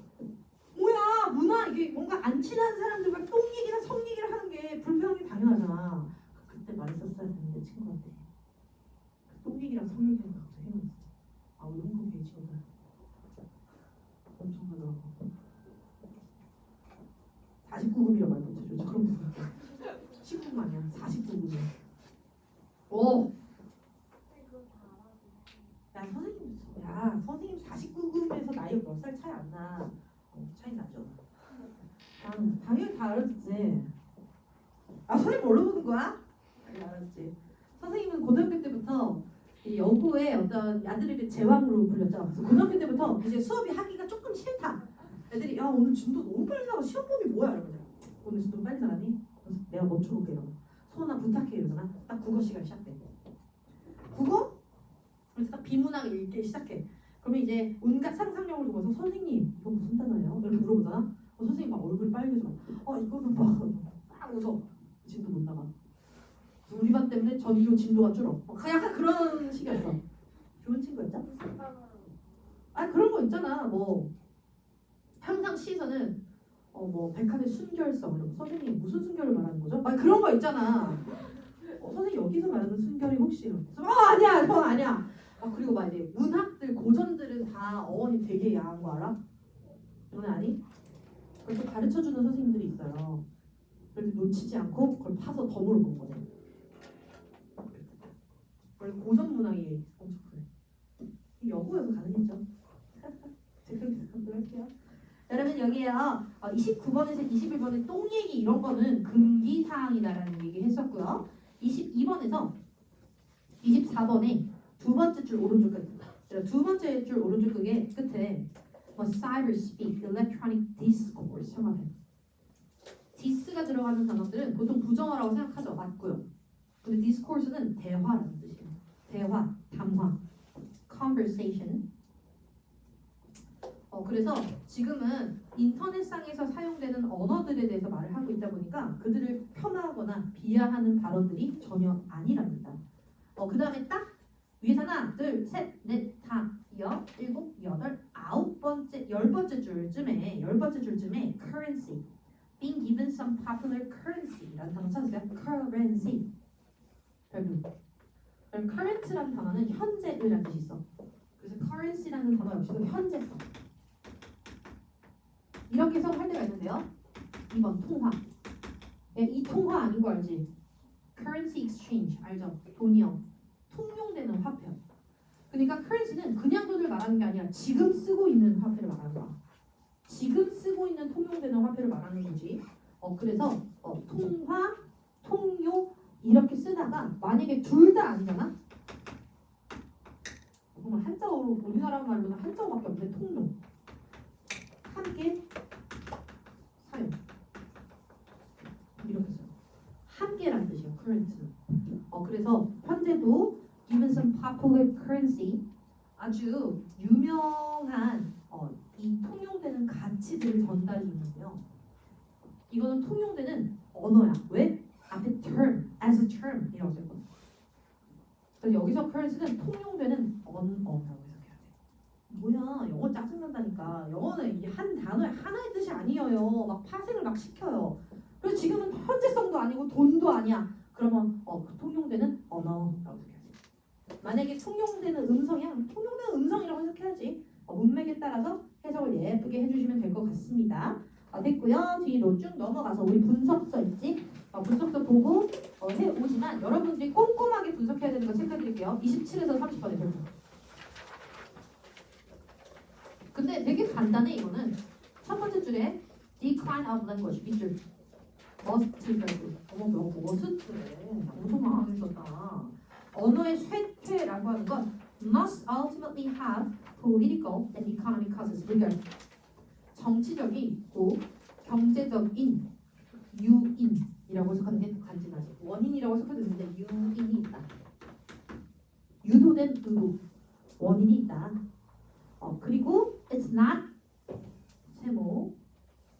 뭐야 문화 이게 뭔가 안 친한 사람들과 똥 얘기나 성 얘기를 하는 게 불편하게 당연하잖아. 그때 말했었어야 되는데 친구한테 똥 얘기랑 성 얘기랑 갑자기 생각났어. 우리 홍콩 게이 친구들 엄청 하더라고. 49금이라고 말 못해줘. 그런 거 10금 아니야. 49금이야. 오. 선생님 49금에서 나이가 몇 살 차이 안 나. 차이 나죠. 당연히 다 알았지. 선생님 뭘로 보는 거야? 알았지. 선생님은 고등학교 때부터 이 여고의 어떤 아들들의 제왕으로 불렸죠. 그래서 고등학교 때부터 이제 수업이 하기가 조금 싫다. 애들이 야 오늘 진도 너무 빨리 나와 시험범위 뭐야 이러면 오늘 진도 빨리 나가니? 그래서 내가 멈춰볼게 이러고 소원아 부탁해 이러잖아. 딱 국어 시간 시작돼. 국어? 그래서 딱 비문학 읽기 시작해. 그러면 이제 온갖 상상력을 보면서 선생님 이거 무슨 단어예요? 이렇게 물어보잖아. 선생님 막 얼굴이 빨개져. 이거는 막 웃어. 진도 못 나가. 그래서 우리 반 때문에 전교 진도가 줄어. 약간 그런 식이었어. 좋은 친구였죠? 그런 거 있잖아. 뭐 항상 시에서는 뭐 백합의 순결성 이런 거. 선생님 무슨 순결을 말하는 거죠? 막 그런 거 있잖아. 선생님 여기서 말하는 순결이 혹시 이러면서 아니야 그건 아니야. 그리고 막 이제 문학들 고전들은 다 어원이 되게 야한 거 알아? 너네 아니? 그걸 또 가르쳐주는 선생님들이 있어요. 그래서 놓치지 않고 그걸 파서 더 물어본 거죠. 원래 고전 문학이 엄청 그래. 여고여서 가능했죠. 제가 그렇게 생각을 할게요. 여러분 여기에요. 29번에서 21번에 똥 얘기 이런 거는 금기 사항이다라는 얘기 했었고요. 22번에서 24번에 두 번째 줄 오른쪽 끝. 두 번째 줄 오른쪽 끝에 뭐 cyber speak, electronic discourse 형합해. 디스가 들어가는 단어들은 보통 부정어라고 생각하죠. 맞고요. 근데 discourse는 대화라는 뜻이에요. 대화, 담화, conversation. 그래서 지금은 인터넷상에서 사용되는 언어들에 대해서 말을 하고 있다 보니까 그들을 폄하하거나 비하하는 발언들이 전혀 아니랍니다. 그 다음에 딱 위에서 하나, 둘, 셋, 넷, 다, 여, 일곱, 여덟, 아홉 번째, 열 번째 줄쯤에 currency, being given some popular currency라는 단어 찾으세요. currency. 별표. current라는 단어는 현재의라는 뜻이 있어. 그래서 currency라는 단어 역시도 현재성. 이렇게 해석할 때가 있는데요. 2번 통화. 이 통화 아닌 거 알지? currency exchange 알죠? 돈이요. 통용되는 화폐. 그러니까 currency는 그냥 돈을 말하는 게 아니라 지금 쓰고 있는 화폐를 말하는 거야. 지금 쓰고 있는 통용되는 화폐를 말하는 거지. 그래서 통화, 통용 이렇게 쓰다가 만약에 둘 다 아니잖아? 정말 한자어로 우리나라 말로는 한자어밖에 없는데 통용. 함께 사용. 이렇게 써요. 함께라는 뜻이에요. current는. 그래서 현재도 given some popular currency 아주 유명한 이 통용되는 가치들을 전달이 있는데요. 이거는 통용되는 언어야. 왜? 앞에 term, as a term 이라고 써있거든. 그래서 여기서 currency는 통용되는 언어라고 해석해야 돼. 뭐야 영어 짜증난다니까. 영어는 이 한 단어의 하나의 뜻이 아니에요. 막 파생을 막 시켜요. 그래서 지금은 현재성도 아니고 돈도 아니야. 그러면 그 통용되는 언어라고 해석해야지. 만약에 통용되는 음성이야, 통용되는 음성이라고 해석해야지. 문맥에 따라서 해석을 예쁘게 해주시면 될 것 같습니다. 됐고요. 뒤로 쭉 넘어가서 우리 분석서 있지? 분석서 보고 해오지만 여러분들이 꼼꼼하게 분석해야 되는 거 체크해드릴게요. 27에서 30번에 별표. 근데 되게 간단해 이거는. 첫 번째 줄에 decline of language 밑줄 must 별표. must래. 엄청 많이 썼다. 언어의 쇠퇴라고 하는 건 must ultimately have political and economic causes. 의견. 정치적이고 경제적인 유인이라고 해석하는 게 간지나지. 원인이라고 해석해도 되는데 유인이 있다. 유도된 의도. 원인이 있다. 그리고 it's not 세모.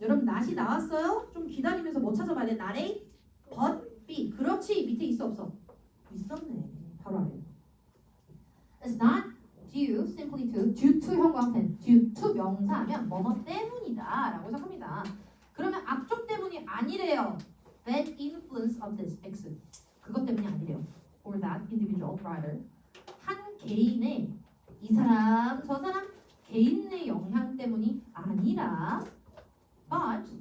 여러분 not이 나왔어요? 좀 기다리면서 뭐 찾아봐야 돼? not이 but be. 그렇지. 밑에 있어 없어? 있었네. 바로 아래. It's not due simply to 형과 앞에 due to 명사하면 뭐뭐 때문이다 라고 해석합니다. 그러면 앞쪽 때문이 아니래요. That influence of this X. 그것 때문이 아니래요. Or that individual rather. 한 개인의 이 사람 저 사람 개인의 영향 때문이 아니라 but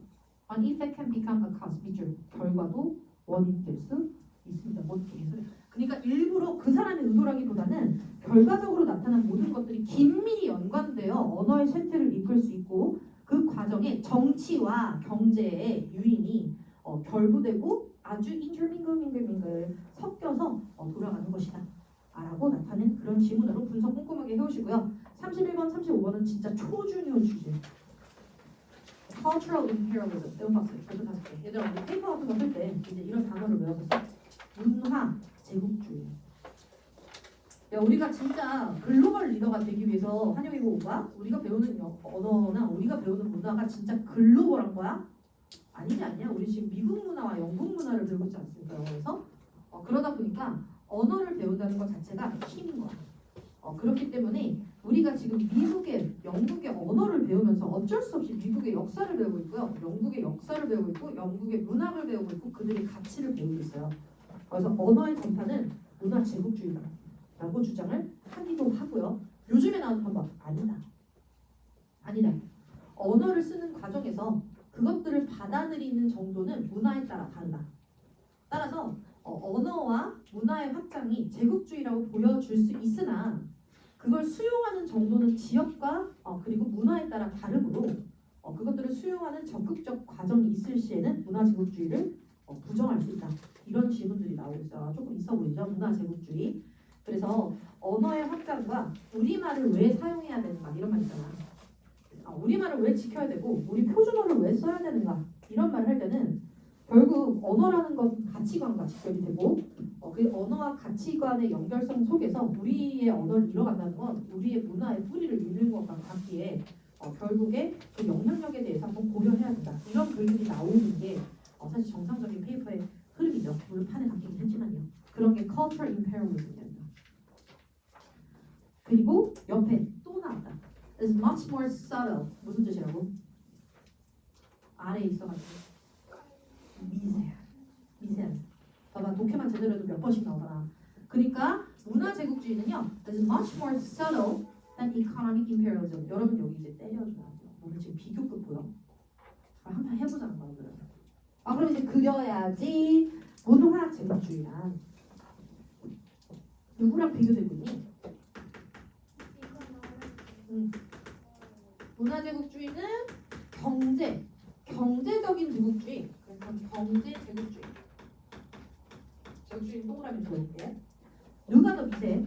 an effect can become a cause. 밑줄. 결과도 원인이 될 수 있습니다. 뭔 개소리. 그러니까 일부러 그 사람의 의도라기보다는 결과적으로 나타난 모든 것들이 긴밀히 연관되어 언어의 쇠퇴를 이끌 수 있고 그 과정에 정치와 경제의 유인이 결부되고 아주 인터밍글 섞여서 돌아가는 것이다. 라고 나타낸 그런 지문으로 분석 꼼꼼하게 해오시고요. 31번, 35번은 진짜 초중요 주제. Cultural imperialism. 매운 박스. 벌써 5개. 얘들아, 우리 페이퍼 같은 거 쓸 때 이제 이런 단어를 외워서 써. 문화 제국주의. 야, 우리가 진짜 글로벌 리더가 되기 위해서 한영이고가 우리가 배우는 언어나 우리가 배우는 문화가 진짜 글로벌한 거야? 아니지 않냐? 우리 지금 미국 문화와 영국 문화를 배우고 있지 않습니까? 그래서 그러다 보니까 언어를 배운다는 것 자체가 힘인 거야. 그렇기 때문에 우리가 지금 미국의 영국의 언어를 배우면서 어쩔 수 없이 미국의 역사를 배우고 있고요. 영국의 역사를 배우고 있고 영국의 문학을 배우고 있고 그들의 가치를 배우고 있어요. 그래서 언어의 전파는 문화 제국주의다라고 주장을 하기도 하고요. 요즘에 나오는 방법 아니다. 언어를 쓰는 과정에서 그것들을 받아들이는 정도는 문화에 따라 다르다. 따라서 언어와 문화의 확장이 제국주의라고 보여줄 수 있으나 그걸 수용하는 정도는 지역과 그리고 문화에 따라 다르므로 그것들을 수용하는 적극적 과정이 있을 시에는 문화 제국주의를 부정할 수 있다. 이런 질문들이 나오고 있어요. 조금 있어 보이죠? 문화 제국주의. 그래서 언어의 확장과 우리말을 왜 사용해야 되는가 이런 말 있잖아. 우리말을 왜 지켜야 되고 우리 표준어를 왜 써야 되는가 이런 말을 할 때는 결국 언어라는 건 가치관과 직결이 되고 그 언어와 가치관의 연결성 속에서 우리의 언어를 이뤄간다는 건 우리의 문화의 뿌리를 잇는 것과 같기에 결국에 그 영향력에 대해서 한번 고려해야 된다. 이런 글들이 나오는 게 사실 정상적인 페이퍼의 흐름이죠. 물론 판에 바뀌긴 했지만요. 그런 게 cultural imperialism입니다. 그리고 옆에 또 나왔다. It's much more subtle. 무슨 뜻이라고? 아래에 있어가지고 미세한. 봐봐 독해만 제대로 해도 몇 번씩 나오잖아. 그러니까 문화 제국주의는요. It's much more subtle than economic imperialism. 여러분 여기 이제 때려줘야 돼요. 오늘 지금 비교급 보여? 한번 해보자는 거야. 그럼 이제 그려야지. 문화 제국주의란 누구랑 비교되고 있니? 문화 제국주의는 경제적인 제국주의. 그래서 경제 제국주의. 제국주의 동그라미 들어올게. 누가 더 미세?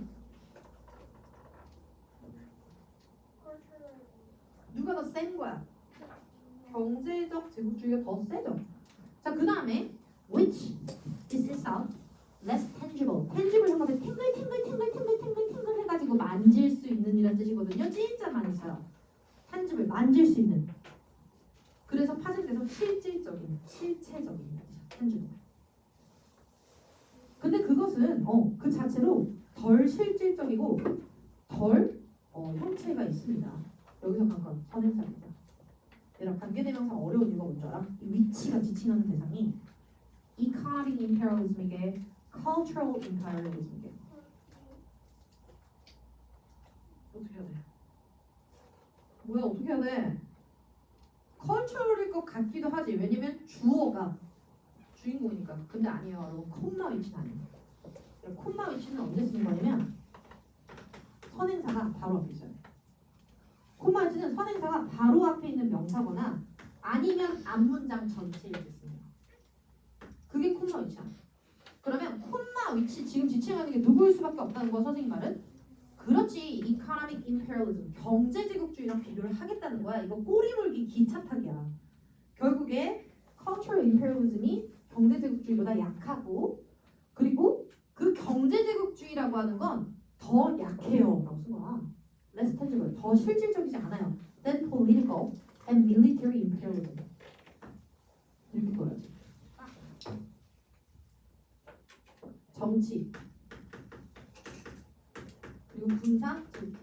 누가 더 센 거야? 경제적 제국주의가 더 세죠. 자, 그 다음에 which is itself less tangible. tangible 한 것에 탱글 해가지고 만질 수 있는 이란 뜻이거든요. 진짜 많이 써요. tangible 만질 수 있는. 그래서 파생돼서 실질적인, 실체적인 tangible. 근데 그것은 그 자체로 덜 실질적이고 덜 형체가 있습니다. 여기서 방금 선행사입니다. 얘랑 관계대명사 어려운 이유가 뭔지 알아? 이 위치가 지칭하는 대상이 economic imperialism에게 cultural imperialism에게 어떻게 해야 돼? 뭐야 어떻게 해야 돼? cultural일 것 같기도 하지. 왜냐면 주어가 주인공이니까. 근데 아니에요. 여러분 콤마 위치는 아니에요. 콤마 위치는 언제 쓰는 거냐면 선행사가 바로 앞에 있어요. 콤마 위치는 선행사가 바로 앞에 있는 명사거나 아니면 앞문장 전체에 있습니다. 그게 콤마 위치야. 그러면 콤마 위치 지금 지칭하는 게 누구일 수밖에 없다는 거 선생님 말은? 그렇지. economic imperialism 경제 제국주의랑 비교를 하겠다는 거야. 이거 꼬리물기 기차타기야. 결국에 cultural imperialism이 경제 제국주의보다 약하고 그리고 그 경제 제국주의라고 하는 건 더 약해요. 라고 쓴 거야. less tangible 더 실질적이지 않아요. than political and military imperialism. 이렇게 보여야지. 정치 그리고 군사 제국주의.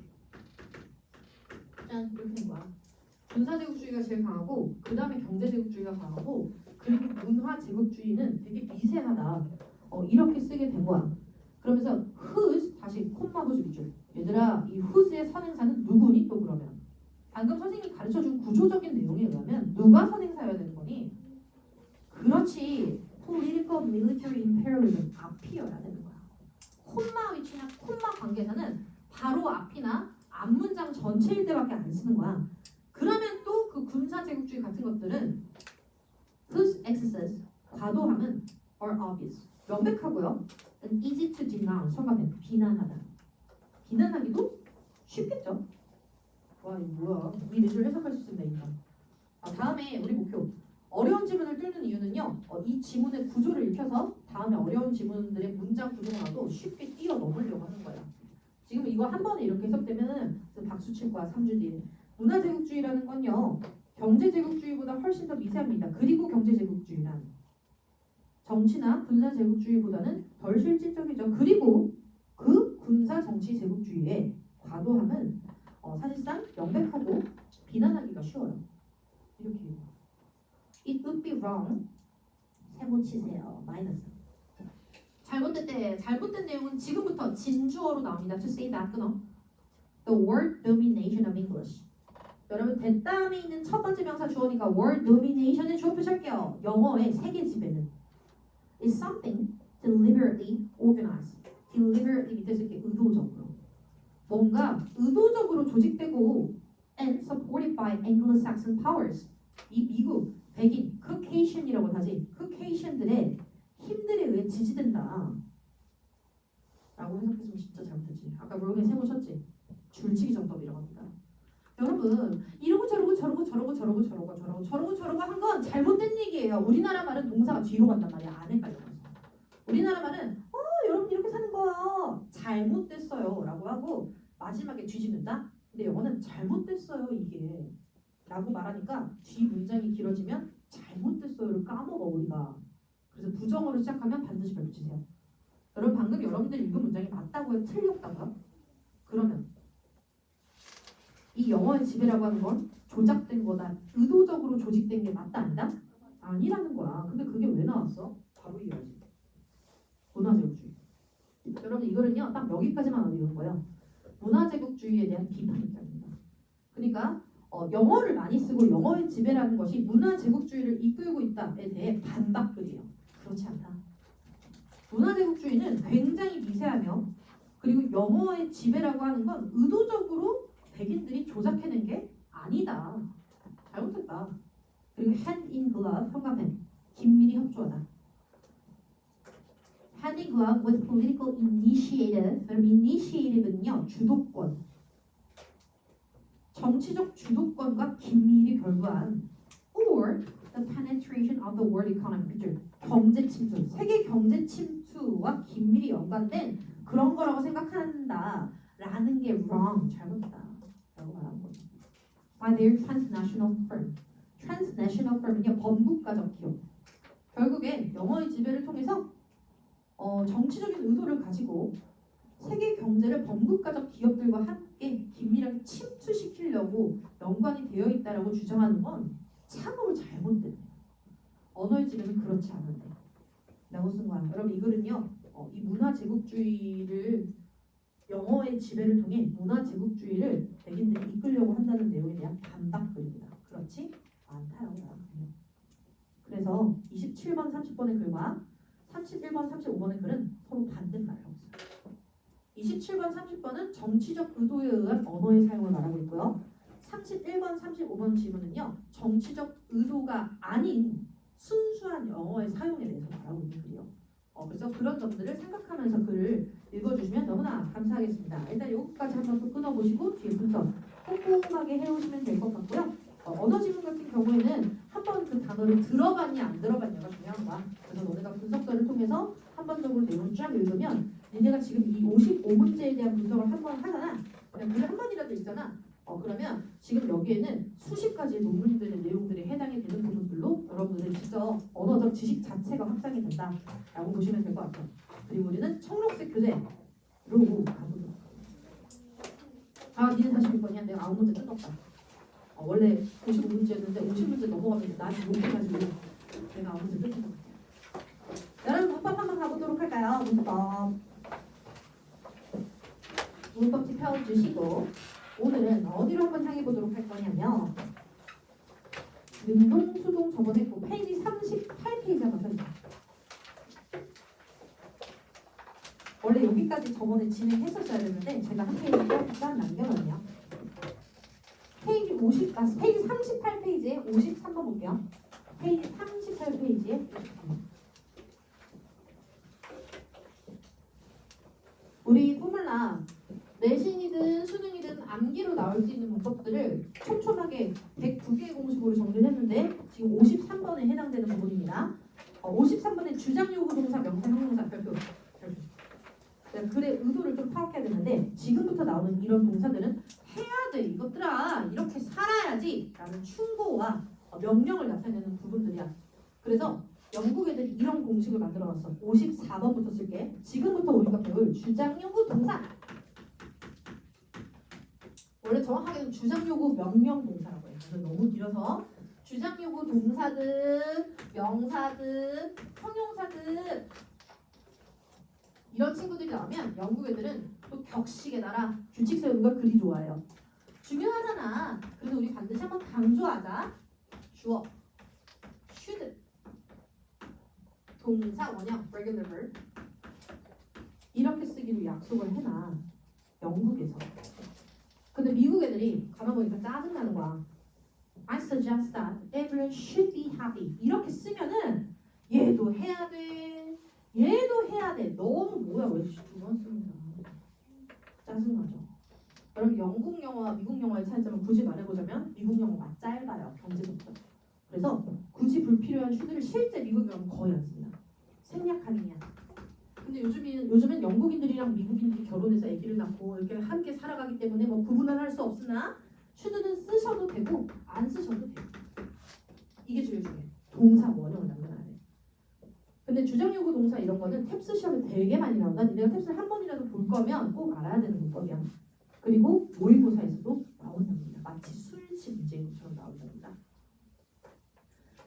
짠 이렇게 된 거야. 군사 제국주의가 제일 강하고 그 다음에 경제 제국주의가 강하고 그리고 문화 제국주의는 되게 미세하다. 이렇게 쓰게 된 거야. 그러면서 whose 다시 콤마 보수 밑줄. 얘들아 이 whose의 선행사는 누구니 또 그러면? 방금 선생님이 가르쳐준 구조적인 내용에 의하면 누가 선행사여야 되는 거니? 그렇지. political military imperialism 앞이어야 되는 거야. 콤마 위치나 콤마 관계사는 바로 앞이나 앞문장 전체일 때밖에 안 쓰는 거야. 그러면 또 그 군사 제국주의 같은 것들은 whose excesses 과도함은 are obvious. 명백하고요. and easy to denounce. 성감해. 비난하다. 비난하기도 쉽겠죠. 와, 이거 뭐야. 우리 내줄 해석할 수 있습니다. 일단. 다음에 우리 목표. 어려운 지문을 뚫는 이유는요. 이 지문의 구조를 익혀서 다음에 어려운 지문들의 문장 구조라도 쉽게 뛰어넘으려고 하는 거예요. 지금 이거 한 번에 이렇게 해석되면은 박수 칠 거야. 3주 뒤에. 문화제국주의라는 건요. 경제제국주의보다 훨씬 더 미세합니다. 그리고 경제제국주의란 정치나 군사제국주의보다는 덜 실질적이죠. 그리고 그 군사정치제국주의의 과도함은 사실상 명백하고 비난하기가 쉬워요. 이렇게 It would be wrong. 세모 치세요. 마이너스. 잘못됐대. 잘못된 내용은 지금부터 진주어로 나옵니다. To say that 끊어. The word domination of English. 여러분 대다음에 있는 첫 번째 명사 주어니까 word domination을 주어 표시할게요. 영어의 세계 지배는 is something deliberately organized. deliberately 밑에서 이렇게 의도적으로 뭔가 의도적으로 조직되고 and supported by Anglo-Saxon powers. 이 미국 백인 Caucasian이라고 하지. Caucasian들의 힘들에 의해 지지된다. 라고 해석했으면 진짜 잘못했지. 아까 롤에 세모 쳤지. 줄치기 정법이라고 합니다. 여러분 이러고 저러고 한 건 잘못된 얘기예요. 우리나라 말은 동사가 뒤로 간단 말이야. 안 헷갈려서. 우리나라 말은 여러분 이렇게 사는 거야. 잘못됐어요. 라고 하고 마지막에 뒤집는다. 근데 영어는 잘못됐어요 이게. 라고 말하니까 뒤 문장이 길어지면 잘못됐어요를 까먹어 우리가. 그래서 부정어로 시작하면 반드시 별표치세요. 여러분 방금 여러분들이 읽은 문장이 맞다고요? 틀렸다고요? 그러면 이 영어의 지배라고 하는 건 조작된 거다. 의도적으로 조직된 게 맞다 아니다? 아니라는 거야. 근데 그게 왜 나왔어? 바로 이해하지. 문화제국주의. 여러분 이거는요. 딱 여기까지만 읽은 거예요. 문화제국주의에 대한 비판 입장입니다. 그러니까 영어를 많이 쓰고 영어의 지배라는 것이 문화제국주의를 이끌고 있다에 대해 반박글이에요. 그렇지 않다. 문화제국주의는 굉장히 미세하며 그리고 영어의 지배라고 하는 건 의도적으로 백인들이 조작해낸 게 아니다. 잘못했다. 그리고 hand in glove, 현관펜, 긴밀히 협조하다. hand in glove with political initiative. 그럼 initiative는요, 주도권. 정치적 주도권과 긴밀히 결부한 or the penetration of the world economy. 그죠? 경제 침투, 세계 경제 침투와 긴밀히 연관된 그런 거라고 생각한다라는 게 wrong, 잘못이다. 라고 말하는 거죠. By their transnational firm. transnational firm은요, 범국가적 기업. 결국에 영어의 지배를 통해서 정치적인 의도를 가지고 세계 경제를 범국가적 기업들과 함께 긴밀하게 침투시키려고 연관이 되어 있다라고 주장하는 건 참으로 잘못된. 언어의 지배는 그렇지 않은데. 라고 쓴 거야. 여러분 이 글은요. 이 문화 제국주의를 영어의 지배를 통해 문화 제국주의를 백인들이 이끌려고 한다는 내용에 대한 반박 글입니다. 그렇지 않다라고 말합니다. 그래서 27번, 30번의 글과 31번, 35번의 글은 서로 반대말을 하고 있어요. 27번, 30번은 정치적 의도에 의한 언어의 사용을 말하고 있고요. 31번, 35번 지문은요. 정치적 의도가 아닌 순수한 영어의 사용에 대해서 말하고 있는 글이에요. 그래서 그런 점들을 생각하면서 글을 읽어주시면 너무나 감사하겠습니다. 일단 여기까지 한번 또 끊어보시고 뒤에 분석 꼼꼼하게 해오시면 될 것 같고요. 언어 지문 같은 경우에는 한번 그 단어를 들어봤냐 안 들어봤냐가 중요한 거야. 그래서 너네가 분석서를 통해서 한번적으로 내용을 쫙 읽으면 니네가 지금 이 55문제에 대한 분석을 한번 하잖아. 그냥 글을 한 번이라도 읽잖아. 그러면 지금 여기에는 수십 가지의 논문들의 내용들이 해당이 되는 부분들로 여러분들의 진짜 언어적 지식 자체가 확장이 된다라고 보시면 될 것 같아요. 그리고 우리는 청록색 교재로 가보도록. 니네 46번이야. 내가 9문제 뜯었다. 원래 55문제였는데 50문제 넘어가면 나한테 욕해가지고 내가 9문제 뜯은 것 같아요. 여러분 문법 한번 가보도록 할까요? 문법집 펴주시고 오늘은 어디로 한번 향해 보도록 할 거냐면 능동, 수동 저번에 했고 페이지 38페이지 한번 펴주세요. 원래 여기까지 저번에 진행했었어야 되는데 제가 한 페이지 딱 남겨놨네요. 페이지 38페이지에 53번 볼게요. 페이지 38페이지에 53번. 우리 포뮬라 내신이든 수능이든 암기로 나올 수 있는 문법들을 촘촘하게 109개의 공식으로 정리를 했는데 지금 53번에 해당되는 부분입니다. 53번에 주장요구 동사 명사 형용사 별표. 글의 의도를 좀 파악해야 되는데 지금부터 나오는 이런 동사들은 해야 돼 이것들아 이렇게 살아야지 라는 충고와 명령을 나타내는 부분들이야. 그래서 영국 애들이 이런 공식을 만들어놨어. 54번부터 쓸게. 지금부터 우리가 배울 주장요구 동사. 원래 정확하게는 주장요구 명령동사라고 해요. 그래서 너무 길어서 주장요구 동사든 명사든 형용사든 이런 친구들이 나오면 영국 애들은 또 격식에 따라 규칙 세우는 걸 그리 좋아해요. 중요하잖아. 그래서 우리 반드시 한번 강조하자. 주어, should, 동사 원형, regular verb 이렇게 쓰기로 약속을 해놔. 영국에서. 근데 미국 애들이 가만 보니까 짜증나는 거야. I suggest that everyone should be happy. 이렇게 쓰면은 얘도 해야 돼. 얘도 해야 돼. 너무 뭐야 왜 두 번 쓰는 거야. 짜증나죠. 그럼 영국 영어와 미국 영어의 차이점을 굳이 말해보자면 미국 영어가 짧아요. 경제적으로. 그래서 굳이 불필요한 슈드를 실제 미국 영어는 거의 안 씁니다. 생략하느냐. 근데 요즘은 영국인들이랑 미국인들이 결혼해서 아기를 낳고 이렇게 함께 살아가기 때문에 뭐 구분을 할 수 없으나 슈드는 쓰셔도 되고 안 쓰셔도 돼요. 이게 제일 중요해. 동사 원형을 남겨놔야 돼. 근데 주장요구 동사 이런 거는 탭스 시험에 되게 많이 나온다. 니네가 탭스를 한 번이라도 볼 거면 꼭 알아야 되는 문법이야. 그리고 모의고사에서도 나온답니다. 마치 수일치 문제인 것처럼 나온답니다.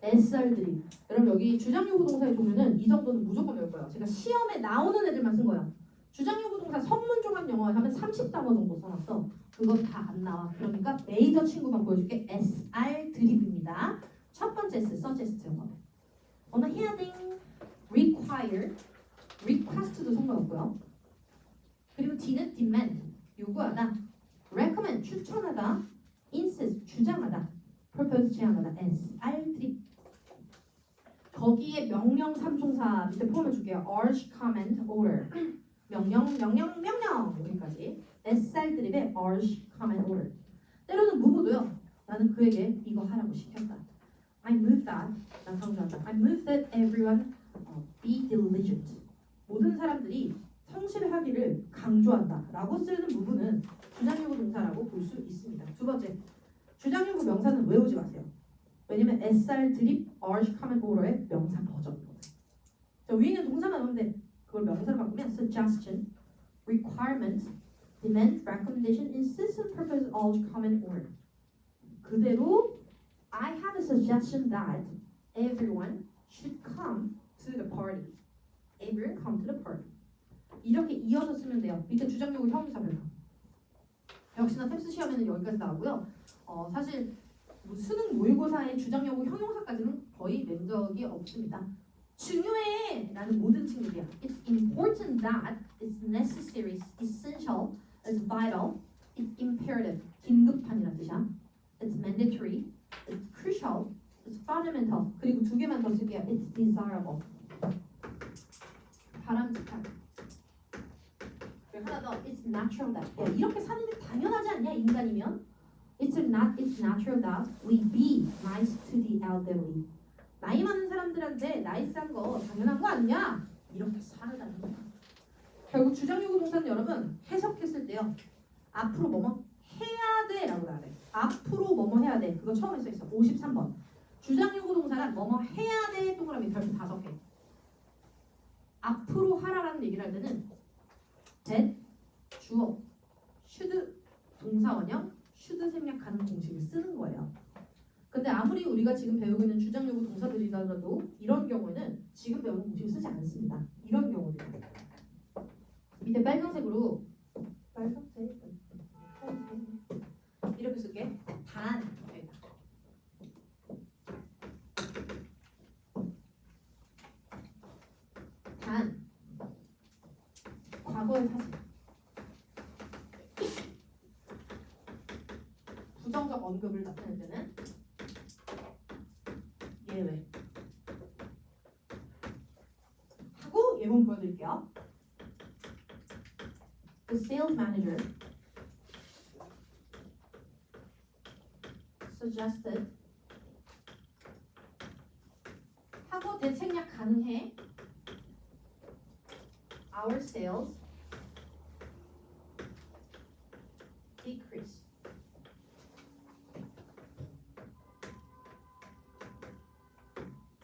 SR들이 여러분 여기 주장요구 동사의 종류는 이 정도는 무조건 외울 거예요. 제가 시험에 나오는 애들만 쓴 거예요. 주장요구 동사 선문종합 영어에 하면 30단어 정도 써놨어. 그건 다 안 나와. 그러니까 메이저 친구만 보여줄게. SR 드립입니다. 첫 번째 S suggest 영어. 언어 해야 돼. require, request도 상관없고요. 그리고 D는 demand, 요구하다. recommend, 추천하다. insist, 주장하다. propose, 제안하다. SR 드립. 거기에 명령 삼총사 밑에 포함해 줄게요. urge, command, order. 명령 여기까지. SR 드립의 urge, command, order. 때로는 무무도요. 나는 그에게 이거 하라고 시켰다. I move that. 난 강조한다. I move that everyone be diligent. 모든 사람들이 성실하기를 강조한다. 라고 쓰는 부분은 주장요구 동사라고 볼 수 있습니다. 두 번째, 주장요구 명사는 외우지 마세요. 왜냐면 SR 드립, urge, command, order의 명사 버전이거든요. 자, 위에 있는 동사만 오는데 그걸 명사로 바꾸면 suggestion, requirement, demand, recommendation, insistent, purpose, urge, command, order. 그대로 I have a suggestion that everyone should come to the party. Everyone come to the party. 이렇게 이어서 쓰면 돼요. 밑에 주장요구 형용사별로. 역시나 탭스 시험에는 여기까지 나오고요. 사실 뭐 수능 모의고사의 주장요구 형용사까지는 거의 낸 적이 없습니다. 중요해! 라는 모든 친구들이야. It's important that, it's necessary, essential, it's vital, it's imperative, 긴급한이라는 뜻이야. It's mandatory, it's crucial, it's fundamental. 그리고 두 개만 더 쓸게요. It's desirable. 바람직한. 그리고 하나 더. It's natural that. 야, 이렇게 사는 게 당연하지 않냐 인간이면? It's natural that we be nice to the elderly. 나이 많은 사람들한테 나이스한 거 당연한 거 아니냐? 이렇게 살아가는 거야. 결국 주장요구 동사는 여러분 해석했을 때요. 앞으로 뭐뭐 해야 돼라고 나와야 돼. 앞으로 뭐뭐 해야 돼. 그거 처음에 써있어. 53번. 주장요구 동사는 뭐뭐 해야 돼 동그라미 별표 5개. 앞으로 하라라는 얘기를 할 때는 that, 주어, should, 동사 원형, should 생략하는 공식을 쓰는 거예요. 근데 아무리 우리가 지금 배우고 있는 주장요구 동사들이라도 이런 경우에는 지금 배우는 공식을 쓰지 않습니다. 이런 경우들. 밑에 빨간색으로 이렇게 쓸게. 단. 단. 과거의 사실. 부정적 언급을 나타낼 때는 예외. 하고 예문 보여드릴게요. The sales manager suggested 하고 대책략 가능해. Our sales decrease.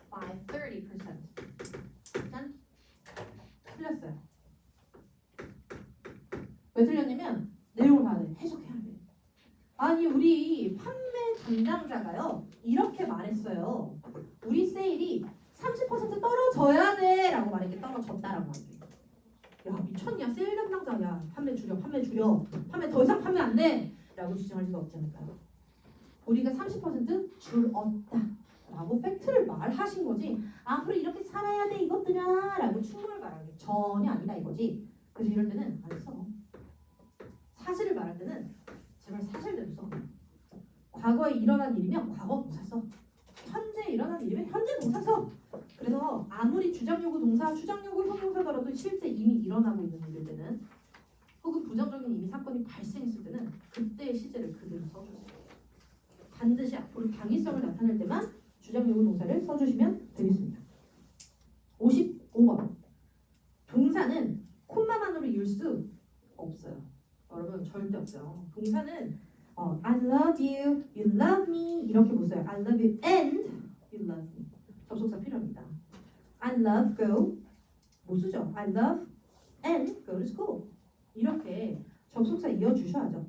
By 30%. 짠. 틀렸어요. 왜 틀렸냐면 내용을 봐야 돼. 해석해야 돼. 아니 우리 판매 담당자가요 이렇게 말했어요. 우리 세일이 30% 떨어져야 돼 라고 말했게 떨어졌다라고 말해. 야 미쳤냐 세일 담당자야. 판매 줄여 판매 더 이상 판매 안 돼 라고 주장할 리가 없지 않을까요? 우리가 30% 줄었다 라고 팩트를 말하신 거지 앞으로 이렇게 살아야 돼 이것들아 라고 충고를 말하는 게 전혀 아니다 이거지. 그래서 이럴 때는 안 써. 사실을 말할 때는 제발 사실대로 써. 과거에 일어난 일이면 과거 동사 써. 현재 일어난 일이면 현재 동사 써. 그래서 아무리 주장요구 동사, 추장요구 형용사더라도 실제 이미 일어나고 있는 일일 때는 혹은 부정적인 이미 사건이 발생했을 때는 그때의 시제를 그대로 써주세요. 반드시 앞으로 당위성을 나타낼 때만 주장요구 동사를 써주시면 되겠습니다. 55번 동사는 콤마만으로 이을 수 없어요. 여러분 절대 없어요. 동사는 I love you, you love me 이렇게 보세요. I love you and you love me. 접속사 필요합니다. I love go 못 쓰죠. I love and go to school 이렇게 접속사 이어주셔야죠.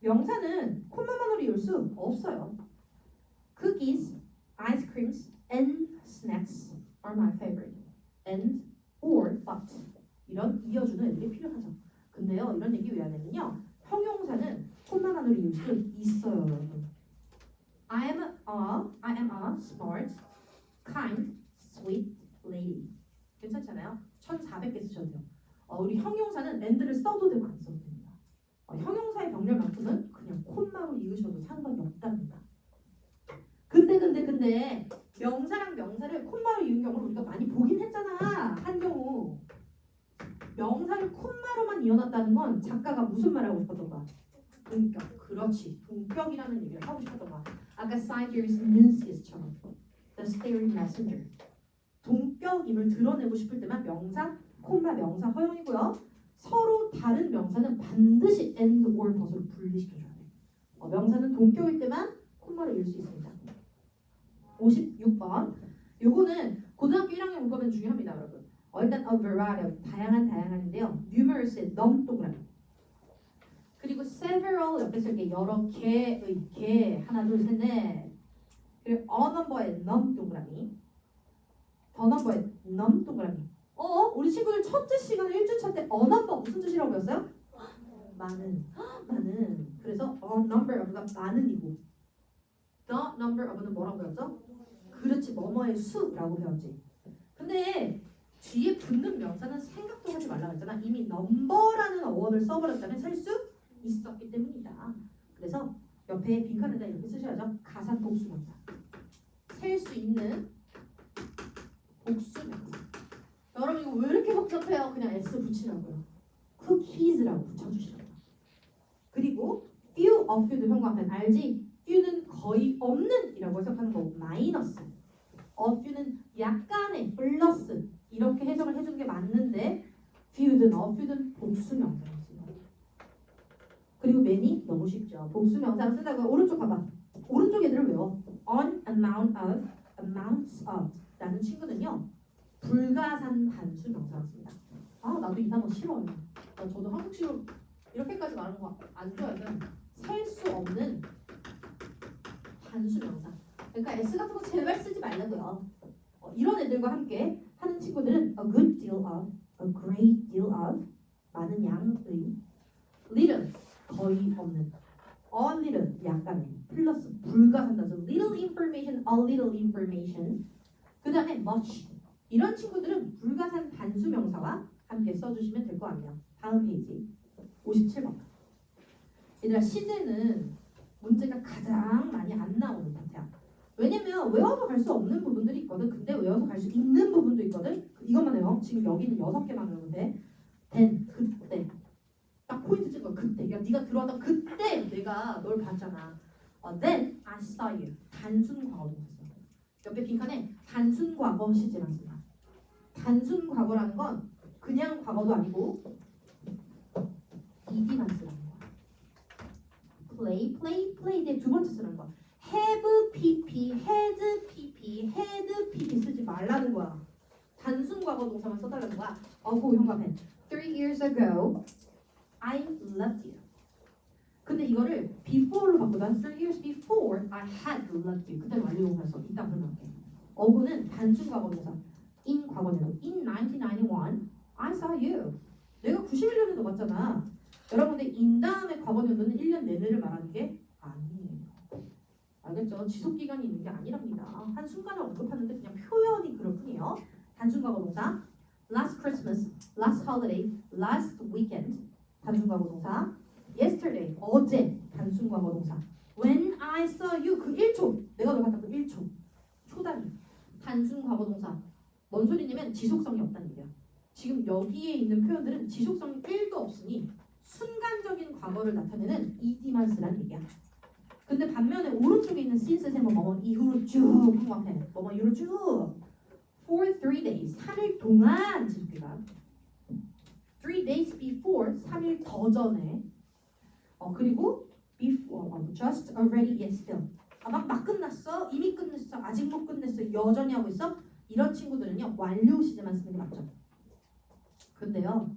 명사는 콤마만으로 이을 수 없어요. Cookies, ice creams, and snacks are my favorite. And, or, but 이런 이어주는 애들이 필요하죠. 근데요 이런 얘기 왜 하냐면요 형용사는 콤마만으로 이을 수 있어요 여러분. I am a smart, kind, sweet lady. 괜찮잖아요. 1400개 쓰셔도 돼요. 우리 형용사는 and를 써도 되고 안 써도 됩니다. 형용사의 병렬만큼은 그냥 콤마로 이으셔도 상관이 없답니다. 근데 명사랑 명사를 콤마로 이은 경우를 우리가 많이 보긴 했잖아. 한 경우 명사를 콤마로만 이어놨다는 건 작가가 무슨 말 하고 싶었던 거야? 동격. 그렇지. 동격이라는 얘기를 하고 싶었던 거야. 아까 Cyrus Nuncius처럼 The Staring Messenger. 동격임을 드러내고 싶을 때만 명사, 콤마, 명사 허용이고요. 서로 다른 명사는 반드시 and or but으로 분리시켜줘야 돼. 명사는 동격일 때만 콤마를 이을 수 있습니다. 56번. 요거는 고등학교 1학년 문법엔 중요합니다, 여러분. 일단 a variety, 다양한인데요. numerous의 넘 동그라미. 그리고 several 옆에 쓸게 여러 개의 개 하나 둘 셋 넷. 그리고 a number의 넘 동그라미. the number의 넘 동그라미. 우리 친구들 첫째 시간에 1주차 때 a number 무슨 뜻이라고 배웠어요? 많은. 그래서 a number of가 많은이고 the number of는 뭐라고 배웠죠? 그렇지 뭐뭐의 수라고 배웠지. 근데 뒤에 붙는 명사는 생각도 하지 말라고 했잖아. 이미 number라는 어원을 써버렸다면 셀 수 있었기 때문이다. 그래서 옆에 빈칸에다 이렇게 쓰셔야죠. 가산 복수 명사. 셀 수 있는 복수 명사. 여러분 이거 왜 이렇게 복잡해요? 그냥 S 붙이라고요. cookies라고 붙여주시라고요. 그리고 few, a few도 형광펜 알지? few는 거의 없는 이라고 해석하는 거고 마이너스. a few는 약간의 플러스 이렇게 해석을 해주는 게 맞는데 few든 a few든 복수 명사로 쓰요. 그리고 many 너무 쉽죠. 복수 명사로 쓴다고 오른쪽 봐봐. 오른쪽 애들을 외워. an amount of, amounts of 라는 친구는요. 불가산 단수 명사로 씁니다. 나도 이 단어 싫어요. 저도 한국식으로 이렇게까지 말하는 거 안 좋아해요. 셀 수 없는 단수 명사. 그러니까 S 같은 거 제발 쓰지 말라고요. 이런 애들과 함께 하는 친구들은 a good deal of, a great deal of, 많은 양의, little, 거의 없는, a little, 약간의, 플러스, 불가산단수, little information, a little information. 그 다음에 much. 이런 친구들은 불가산 단수 명사와 함께 써주시면 될 거 아니에요. 다음 페이지 57번. 얘들아 시제는 문제가 가장 많이 안 나오는 파트야. 왜냐면 외워서 갈 수 없는 부분들이 있거든. 근데 외워서 갈 수 있는 부분도 있거든. 이것만 해요. 지금 여기는 6개만 외우면 돼. then, 그때, 딱 포인트 찍은 거야. 그때. 야, 네가 들어왔다 그때 내가 널 봤잖아. Then I saw you. 단순 과거 동사 써. 옆에 빈칸에 단순 과거 시제만 쓴다. 단순 과거라는 건 그냥 과거도 아니고 ed만 쓰라는 거야. play, play, play 내 두 번째 쓰는 거야. have pp, had pp, had pp 쓰지 말라는 거야. 단순 과거 동사만 써달라는 거야. 그 형광펜. 3 years ago, I loved you. 근데 이거를 before로 바꾸다. 3 years before, I had loved you. 그때 완료 동사였어. 이따 설명할게. 어구는 단순 과거 동사. in 과거내도. In 1991, I saw you. 내가 91년에 너 봤잖아. 여러분들 in 다음에 과거년도는 1년 내내를 말하는 게 아니에요. 알겠죠? 지속 기간이 있는 게 아니랍니다. 한 순간을 언급하는데 그냥 표현이 그럴 뿐이에요. 단순 과거 동사. Last Christmas, last holiday, last weekend. 단순 과거 동사. Yesterday, 어제. 단순 과거 동사. When I saw you, 그 1초. 내가 너 봤다 그 1초. 초단위. 단순 과거 동사. 뭔 소리냐면 지속성이 없다는 얘기야. 지금 여기에 있는 표현들은 지속성이 1도 없으니 순간적인 과거를 나타내는 ed만 쓰라는 얘기야. 근데 반면에 오른쪽에 있는 since에 뭐뭐 이후로 쭉 형광펜 뭐뭐 이후로 쭉 for 3 days 3일 동안 지속기간 3 days before 3일 더 전에 그리고 before just already yet still 막 끝났어 이미 끝냈어 아직 못 끝냈어 여전히 하고 있어 이런 친구들은요 완료 시제만 쓰는 게 맞죠. 근데요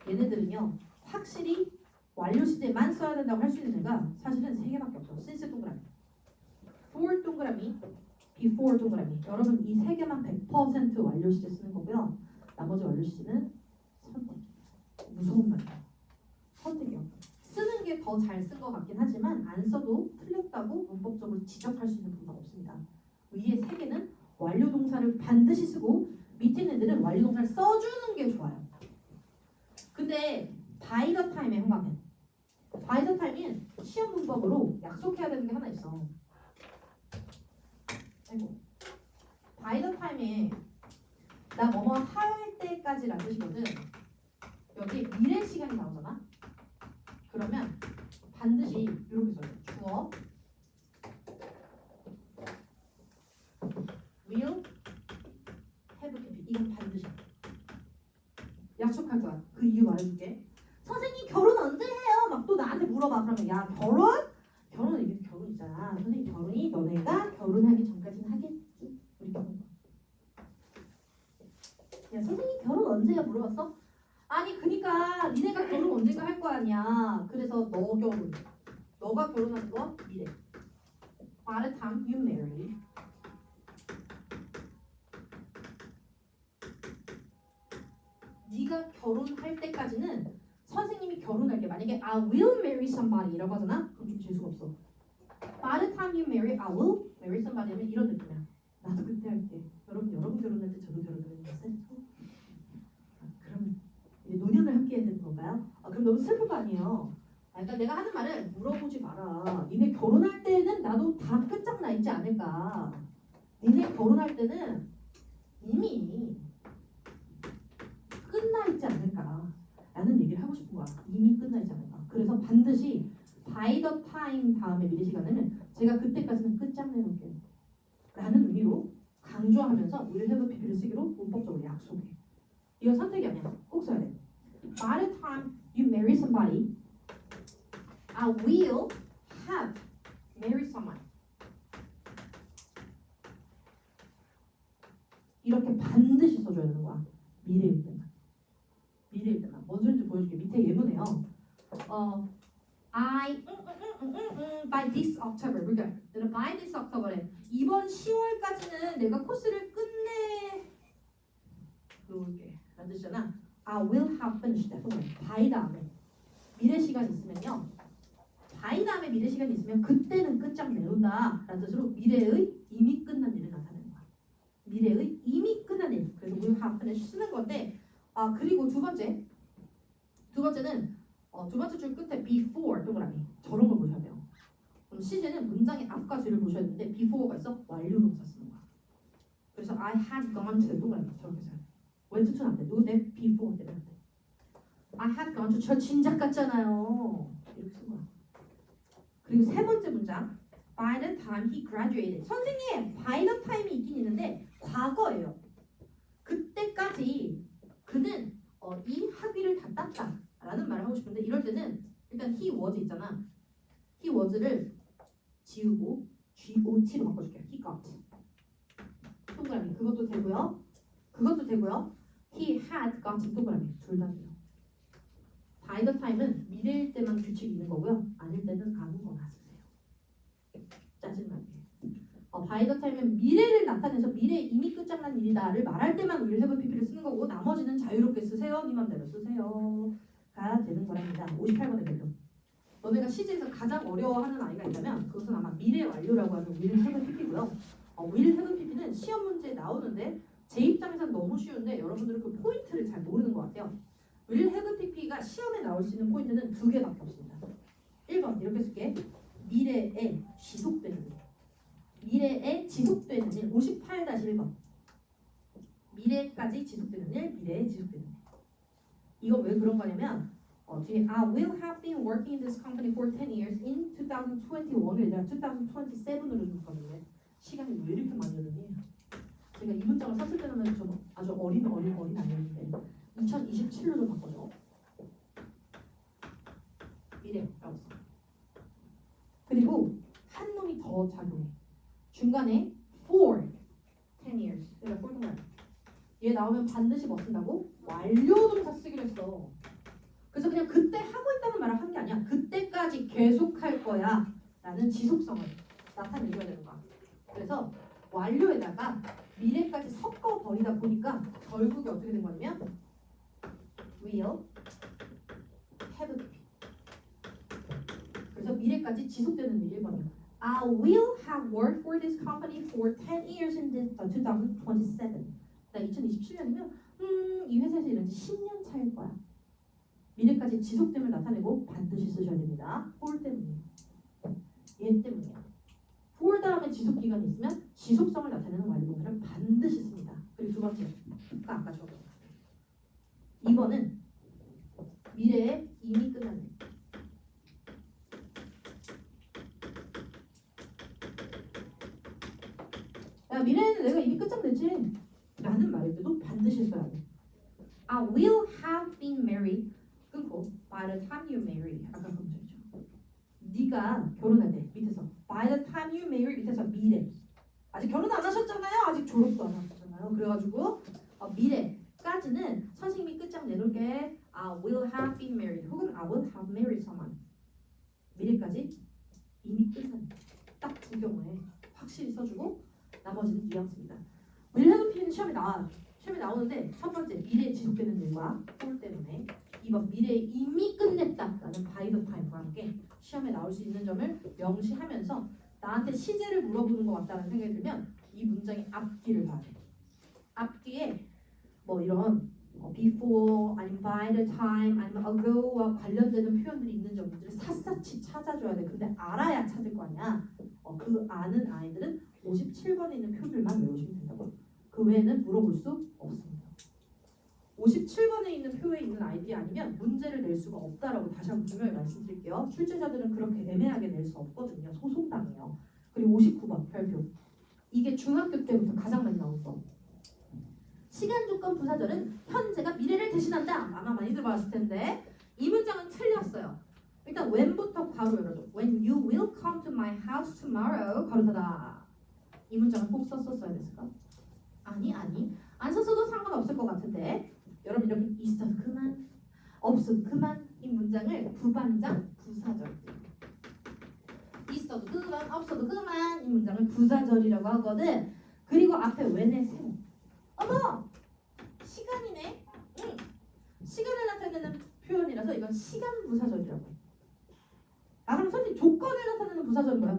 얘네들은요 확실히 완료 시제만 써야 된다고 할 수 있는 애가 사실은 3개밖에 없어. since 동그라미, for 동그라미, before 동그라미. 여러분 이 3개만 100% 완료 시제 쓰는 거고요. 나머지 완료 시제는 선택. 무서운 말이야. 선택이요. 쓰는 게 더 잘 쓴 것 같긴 하지만 안 써도 틀렸다고 문법적으로 지적할 수 있는 부분은 없습니다. 위에 3개는 완료 동사를 반드시 쓰고 밑에 있는 애들은 완료 동사를 써주는 게 좋아요. 근데 by the time에 형광펜. by the time은 시험 문법으로 약속해야 되는 게 하나 있어. 아이고. by the time에 나 뭐뭐 할 때까지라는 뜻이거든. 여기 미래 시간이 나오잖아. 그러면 반드시 이렇게 써요. 주어 will have pp. 이건 반드시 약속할 거야. 그 이유 말해줄게. 선생님 결혼 언제 해요? 막 또 나한테 물어봐. 그러면 야 결혼? 결혼은 이게 결혼 있잖아. 선생님 결혼이 너네가 결혼하기 전까지는 하겠지. 이렇게 하는 거야. 야 선생님 결혼 언제야? 물어봤어? 아니 그니까 니네가 결혼 언젠가 할 거 아니야. 그래서 너 결혼. 너가 결혼하는 거 미래. By the time you marry. 네가 결혼할 때까지는 선생님이 결혼할게. 만약에 I will marry somebody라고 하잖아? 그럼 좀 재수가 없어. By the time you marry, I will marry somebody 하면 이런 느낌이야. 나도 그때 할게. 여러분 결혼할 때 저도 결혼을 했어요. 그럼 이제 노년을 함께 해야 되는 건가요? 그럼 너무 슬픈 거 아니에요? 그러니까 내가 하는 말은 물어보지 마라. 니네 결혼할 때는 나도 다 끝장나 있지 않을까. 니네 결혼할 때는 이미 끝나 있지 않을까 라는 얘기를 하고 싶은 거야. 이미 끝나 있지 않을까. 그래서 반드시 by the time 다음에 미래 시간에는 제가 그때까지는 끝장내놓을게요 라는 의미로 강조하면서 will have pp를 쓰기로 문법적으로 약속해. 이건 선택이 아니야. 꼭 써야 돼. By the time you marry somebody, I will have married someone. 이렇게 반드시 써줘야 되는 거야. 미래일 때만. 미래일 때만. 뭔 소리인지 보여줄게. 밑에 예문에요. I by this October. 그러니까 내가 by this October에 이번 10월까지는 내가 코스를 끝내 놓을게. 라는 뜻이잖아. I will have finished that. by 다음에 미래 시간 있으면요. by 다음에 미래 시간이 있으면 그때는 끝장 내놓는다. 라는 뜻으로 미래의 이미 끝난 일을 나타내는 거야. 미래의 이미 끝난 일. 그래서 will have finished 쓰는 건데 그리고 두 번째는 두 번째 줄 끝에 before 동그라미 저런 걸 보셔야 돼요. 그럼 시제는 문장의 앞과 뒤를 보셔야 되는데 before가 있어 완료 동사 쓰는 거야. 그래서 I had gone to 동그라미 저렇게 써야 돼. 왼쪽은 안 돼. 누구 때? before 때는 안 돼. I had gone to 저 진작 같잖아요. 이렇게 쓴 거야. 그리고 세 번째 문장. By the time he graduated. 선생님, by the time이 있긴 있는데 과거예요. 그때까지 그는 이 학위를 다 땄다라는 말을 하고 싶은데 이럴 때는 일단 he was 있잖아. he was를 지우고 GOT로 바꿔줄게요. he got. 동그라미 그것도 되고요. 그것도 되고요. he had got 동그라미 둘 다 돼요. by the time은 미래일 때만 규칙이 있는 거고요. 아닐 때는 아무거나 쓰세요. 짜증나게. by the time은 미래를 나타내서 미래에 이미 끝장난 일이다를 말할 때만 will have pp를 쓰는 거고 나머지는 자유롭게 쓰세요. 네 맘대로 쓰세요가 되는 거랍니다. 58번의 밸류. 너네가 시제에서 가장 어려워하는 아이가 있다면 그것은 아마 미래 완료라고 하는 will have pp고요. will have pp는 시험 문제에 나오는데 제 입장에서는 너무 쉬운데 여러분들은 그 포인트를 잘 모르는 것 같아요. will have pp가 시험에 나올 수 있는 포인트는 두 개밖에 없습니다. 1번 이렇게 쓸게. 미래에 지속되는 일. 미래에 지속되는 일. 58-1번. 미래까지 지속되는 일, 미래에 지속되는 일. 이거 왜 그런 거냐면 뒤에 I will have been working in this company for 10 years in 2021을 내가 2027으로 줄 건데 시간이 왜 이렇게 많이 흐르니? 제가 이 문장을 썼을 때는 좀 아주 어린 아이였는데 2027로 좀 바꿔줘. 미래라고 써. 그리고 한 놈이 더 작용해. 중간에 for 10 years. 내가 for 동안 얘 나오면 반드시 뭐 쓴다고? 완료동사 쓰기로 했어. 그래서 그냥 그때 하고 있다는 말을 한 게 아니야. 그때까지 계속 할 거야 라는 지속성을 나타내줘야 되는 거야. 그래서 완료에다가 미래까지 섞어버리다 보니까 결국에 어떻게 된 거냐면 will have been. 그래서 미래까지 지속되는 일 1번이에요. I will have worked for this company for 10 years in 2027. 나 2027년이면 이 회사에서 일한 지 10년 차일 거야. 미래까지 지속됨을 나타내고 반드시 쓰셔야 됩니다. for 때문이에요. 얘 때문이에요. for 다음에 지속 기간이 있으면 지속성을 나타내는 완료동사를 반드시 씁니다. 그리고 두 번째, 아까 적었어요. 2번은 미래에 이미 끝난 일. 야, 미래에는 내가 이미 끝장냈지 라는 말일 때도 반드시 써야 돼. I will have been married 끊고 by the time you marry. 아까 그 문장이죠. 네가 결혼할 때 밑에서 by the time you marry 밑에서 미래. 아직 결혼 안 하셨잖아요. 아직 졸업도 안 하셨잖아요. 그래가지고 미래까지는 선생님이 끝장내놓을게. I will have been married 혹은 I will have married someone. 미래까지 이미 끝난 딱 두 경우에 확실히 써주고 나머지는 뉘앙스입니다. will have be는 시험에 나오는데 첫 번째 미래에 지속되는 일과 for 때문에 2번 미래에 이미 끝냈다라는 by the time과 함께 시험에 나올 수 있는 점을 명시하면서 나한테 시제를 물어보는 것 같다는 생각이 들면 이 문장의 앞뒤를 봐야 돼. 앞뒤에 뭐 이런 before 아니면 by the time 아니면 ago와 관련되는 표현들이 있는 점들을 샅샅이 찾아줘야 돼. 근데 알아야 찾을 거 아니야. 그 아는 아이들은 57번에 있는 표들만 외우시면 된다고. 그 외에는 물어볼 수 없습니다. 57번에 있는 표에 있는 아이들이 아니면 문제를 낼 수가 없다라고 다시 한번 분명히 말씀드릴게요. 출제자들은 그렇게 애매하게 낼 수 없거든요. 소송당해요. 그리고 59번 별표. 이게 중학교 때부터 가장 많이 나왔어. 시간 조건 부사절은 현재가 미래를 대신한다. 아마 많이 들어봤을 텐데 이 문장은 틀렸어요. 일단 when부터 괄호 열어줘. When you will come to my house tomorrow 괄호 닫아. 이 문장은 꼭 썼었어야 됐을까? 아니 안 썼어도 상관없을 것 같은데 여러분 이렇게 있어도 그만 없어도 그만 이 문장을 부반장 부사절 있어도 그만 없어도 그만 이 문장을 부사절이라고 하거든. 그리고 앞에 when에 세워. 어머 시간이네. 응. 시간을 나타내는 표현이라서 이건 시간 부사절이라고 해. 그럼 선생님 조건을 나타내는 부사절은 뭐야?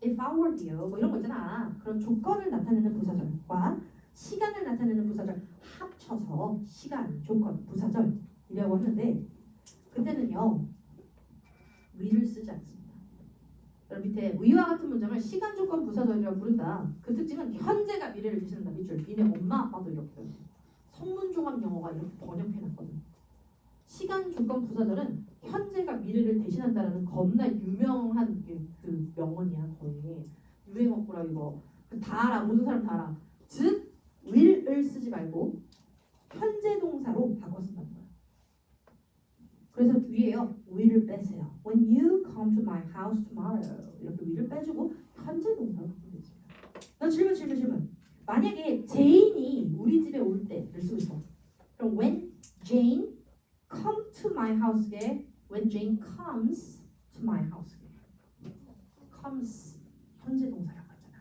if I were you 뭐 이런 거 있잖아. 그런 조건을 나타내는 부사절과 시간을 나타내는 부사절 합쳐서 시간, 조건, 부사절이라고 하는데 그때는요 위를 쓰지 않습니다. 여러분 밑에 위와 같은 문장을 시간, 조건, 부사절이라고 부른다. 그 특징은 현재가 미래를 대신한다. 밑줄 니네 엄마 아빠도 이렇게 성문종합 영어가 이렇게 번역해놨거든. 시간 조건 부사절은 현재가 미래를 대신한다라는 겁나 유명한 그 명언이야 거의. 유행어구라 이거. 다 알아. 모든 사람 다 알아. 즉 will을 쓰지 말고 현재 동사로 바꿔 쓴다는 거야. 그래서 뒤에요. will을 빼세요. When you come to my house tomorrow 이렇게 will을 빼주고 현재 동사로 바꾸면 되겠습니다. 나 질문. 만약에 제인이 우리 집에 올 때를 쓰고 싶어. 그럼 when Jane come to my house게 when Jane comes to my house게 comes 현재 동사라고 했잖아.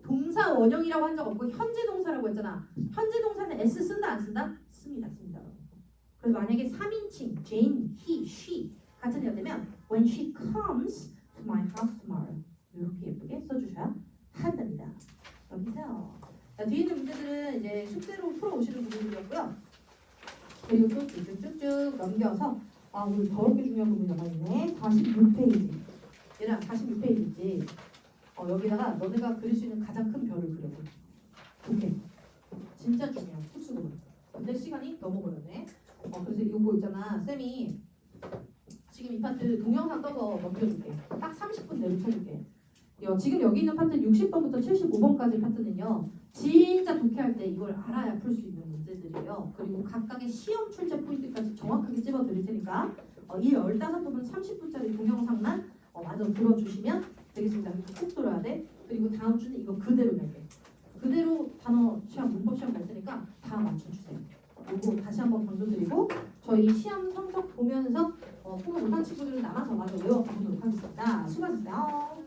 동사 원형이라고 한 적 없고 현재 동사라고 했잖아. 현재 동사는 s 쓴다 안 쓴다? 씁니다. 그래서 만약에 3인칭 Jane, he, she 같은 애가 되면 when she comes to my house tomorrow 이렇게 예쁘게 써주셔야 한답니다. 여기서 자, 뒤에 있는 문제들은 이제 숙제로 풀어오시는 부분이었고요. 그리고 또 쭉쭉쭉 넘겨서 오늘 더럽게 중요한 부분이 남아있네. 46페이지. 얘랑 46페이지지. 여기다가 너네가 그릴 수 있는 가장 큰 별을 그려줘. 오케이. 진짜 중요한複수부분. 근데 시간이 넘어버렸네. 그래서 이거 있잖아. 쌤이 지금 이 파트 동영상 떠서 넘겨줄게. 딱 30분 내로 쳐줄게. 지금 여기 있는 파트 60번부터 75번까지 파트는요. 진짜 독해할 때 이걸 알아야 풀 수 있는 문제들이에요. 그리고 각각의 시험 출제 포인트까지 정확하게 찝어드릴 테니까 이 15부분 30분짜리 동영상만 마저 들어주시면 되겠습니다. 꼭 들어야 돼. 그리고 다음 주는 이거 그대로 낼게. 그대로 단어 시험, 문법 시험 갈 테니까 다 맞춰주세요. 이거 다시 한번 강조드리고 저희 시험 성적 보면서 통화 못한 친구들은 남아서 마저 외워보도록 하겠습니다. 수고하셨어요.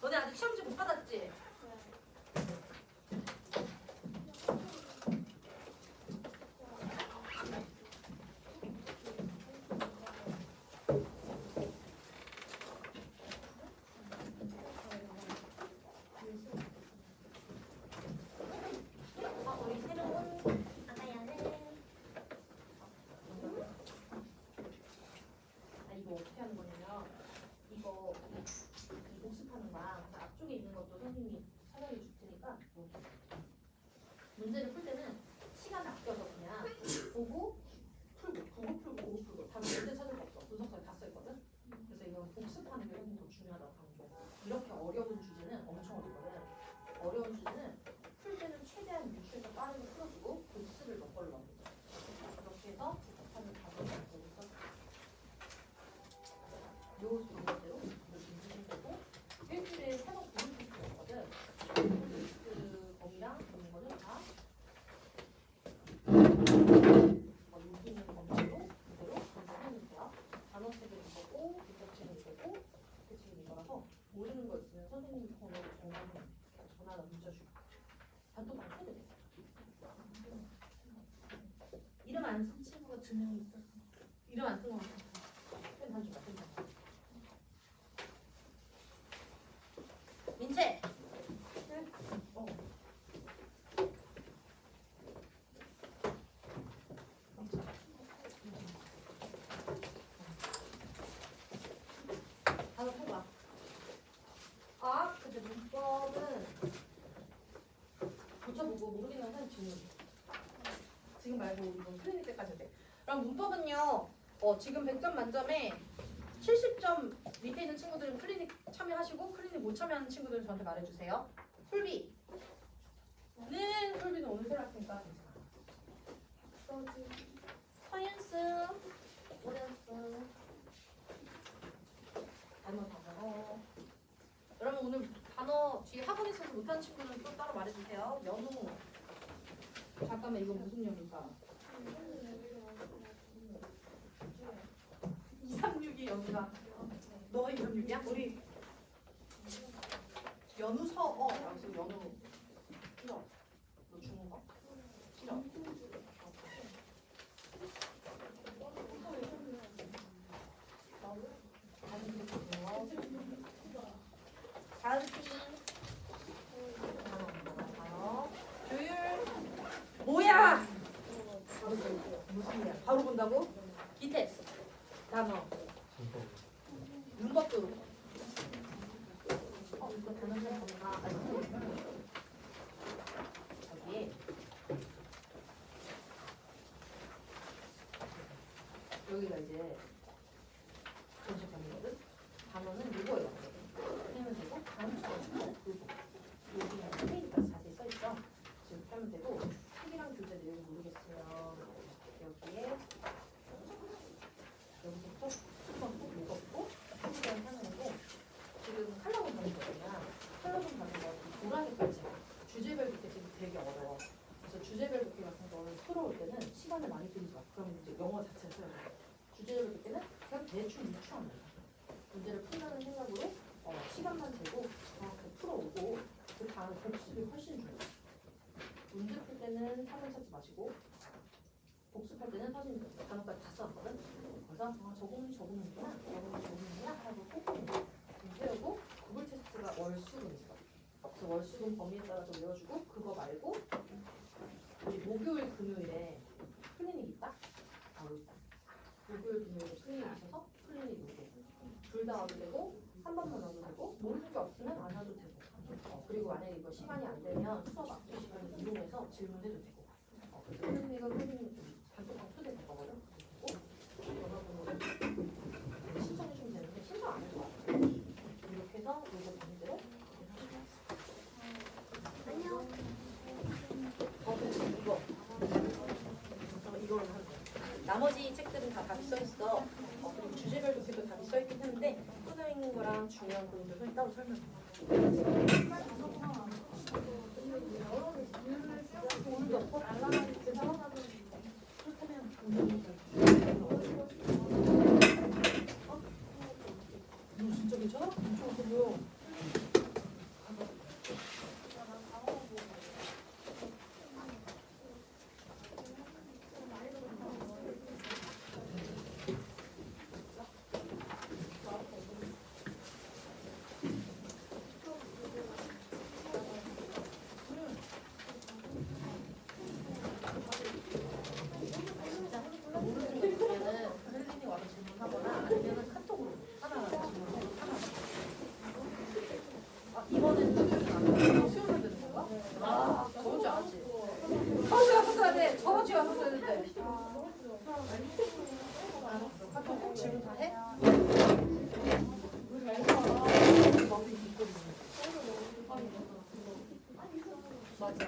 너네 아직 시험지 못 받았지? 우리 새로운 이거 어떻게 하는 거냐면 이거 이 복습하는 거야. 그래서 앞쪽에 있는 것도 선생님이 설명해 줄 테니까 문제를 풀 때는 시간 아껴서 그냥 보고 풀고 다른 문제 찾을 거 없어. 분석서에 다 써있거든. 그래서 이건 복습하는 게 조금 더 중요하다고 강조. 이렇게 어려운 주제는 엄청 어렵거든. 어려운 주제는 풀 때는 최대한 유추해서 빠르게 풀어주고 복습을 몇 걸로 넣는 거야. 그렇게 해서 복습하는 과정을 여기서 요 방법대로 준비하시면 되고 일주일에 3번 보는 테스트였거든. 그 범위랑 보는 거는 다 여기 있는 범위로 그대로 분석하면 돼요. 단어 책은 이거고 문법 책은 이거고 그 책은 이거라서 모르는 거 있으면 선생님 번호로 전화나 문자 주고 단톡방 해드려요. 이름 안 쓴 친구가 2명 있어. 이름 안 쓴 거 같아. 쌤 봐주자. 민채. 네. 다음 해봐. 근데 문법은 고쳐보고 모르겠는 사람 질문. 지금 말고 이건 클리닉 때까지 해. 그럼 문법은요. 지금 100점 만점에 70점 밑에 있는 친구들은 클리닉 참여하시고 클리닉 못 참여하는 친구들은 저한테 말해주세요. 솔비는 솔비는 오늘 새로 왔으니까 괜찮아. 서윤스, 오연스, 단어. 여러분 오늘 단어 뒤에 학원에 있어서 못하는 친구는 또 따로 말해주세요. 연우. 잠깐만 이거 무슨 연우일까? 236이 연우가. 너 236이야? 우리 연우 서어. 여기서 연우 싫어. 너 중국어? 싫어. 다음 팀. 단어. 조율. 뭐야? 무슨 일이야? 바로 본다고? 기테스. 단어. 문법도. 이거 단어 좀 봐. 여기가 이제 전체 단위거든. 단어는 요거예요. 하면 되고 다음 주가 요거. 여기는 페이지까지 자세히 써 있어. 지금 하면 되고 책이랑 교재 내용 모르겠으면 여기에 여기부터 한번 꼭 읽어보고 한번 하는데 지금 칼럼을 받는 거잖아. 칼럼을 받는 거 도라니까지 주제별 듣기 지금 되게 어려워. 그래서 주제별 듣기 같은 거를 풀어올 때는 시간을 많이 들이지 마. 그럼 이제 영어 자체를 써야 돼. 주제별 듣기는 그냥 대충 유추하는 거야. 문제를 푼다는 생각으로 시간만 재고 정확히 풀어오고 그 다음에 복습이 훨씬 중요해. 문제 풀 때는 사전 찾지 마시고 복습할 때는 사진 단어까지 다 써왔거든. 그래서 저거는구나 하고 꼭 세우고 구글 테스트가 월수금 있어. 그래서 월수금 범위에 따라서 외워주고 그거 말고 우리 목요일 금요일에 클리닉 있다? 여기 있다. 목요일 금요일에 클리닉 있어서 클리닉 요거 둘 다 와도 되고 한 번만 와도 되고 모르는 게 없으면 안 와도 되고 그리고 만약에 이거 시간이 안 되면 수업 앞에 시간을 이용해서 질문해도 되고 그래서 클리닉은 단톡방 초대될 거거든. 그리고 전화번호를 신청해 주면 되는데 신청 안 해도 와. 이렇게 해서 요거 범위대로 안녕. 이걸로 하면 돼. 나머지 책들은 다 답이 써 있어. 그리고 주제별 도표도 답이 써 있긴 한데 써져 있는 거랑 중요한 부분들은 따로 설명해. 오늘도 없고 너 진짜 괜찮아? 엄청 없어 보여. 모르는 거 있으면은 클리닉 와서 질문하거나 아니면은 카톡으로 하나 질문하고 하나. 이번에는 수요일에 되는 건가? 저번 주에 안 하지. 저번 주에 왔었어야 돼. 저번 주에 왔었어야 되는데. 카톡 꼭 질문 다 해? 맞아.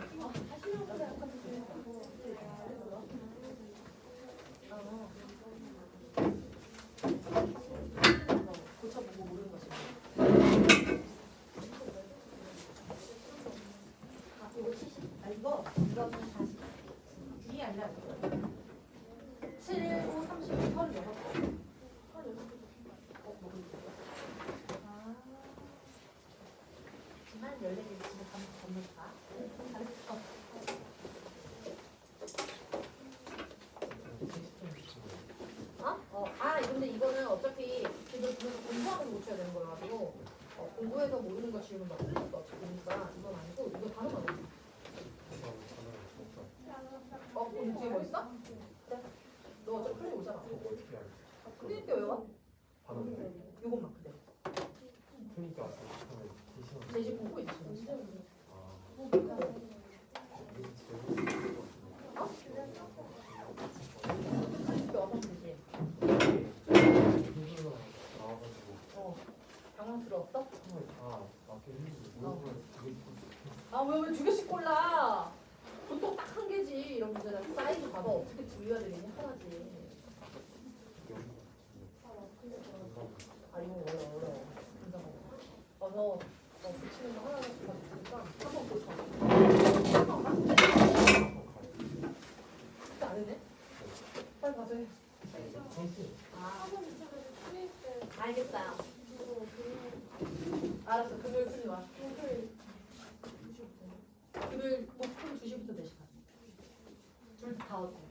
고쳐보고 모르는 거지. 이거 70. 이거는 40. 이게 아니라 7, 5, 30, 36. 정말 14개 집에 가면 건널까? 잘했어. 근데 이거는 어차피 지금 공부하면서 고쳐야 되는 거여가지고 공부해서 모르는 거 질문 막 틀릴 거 어차피 보니까 이건 아니고 이거 단어만 해. 오늘 뒤에 뭐 있어? 그래. 너 어차피 클릭 오잖아. 클릭 때 외워? 요것만 그대. 제시 보고 있어. 클릭 와서 되지. 방황 들어왔어? 왜 두 개씩 골라? 보통 딱 한 개지. 이런 문제는 사이즈 봐봐. 어떻게 분류해야 되겠니? 하나지. 이거 어려워. 어서 붙이는 거 하나씩 가지니까 한번 보자. 그때 안 했네? 빨리 가자 해. 알겠다. 알았어. 금요일 풀지 마. 금요일 목금 2시부터 4시까지. 둘 다 어때?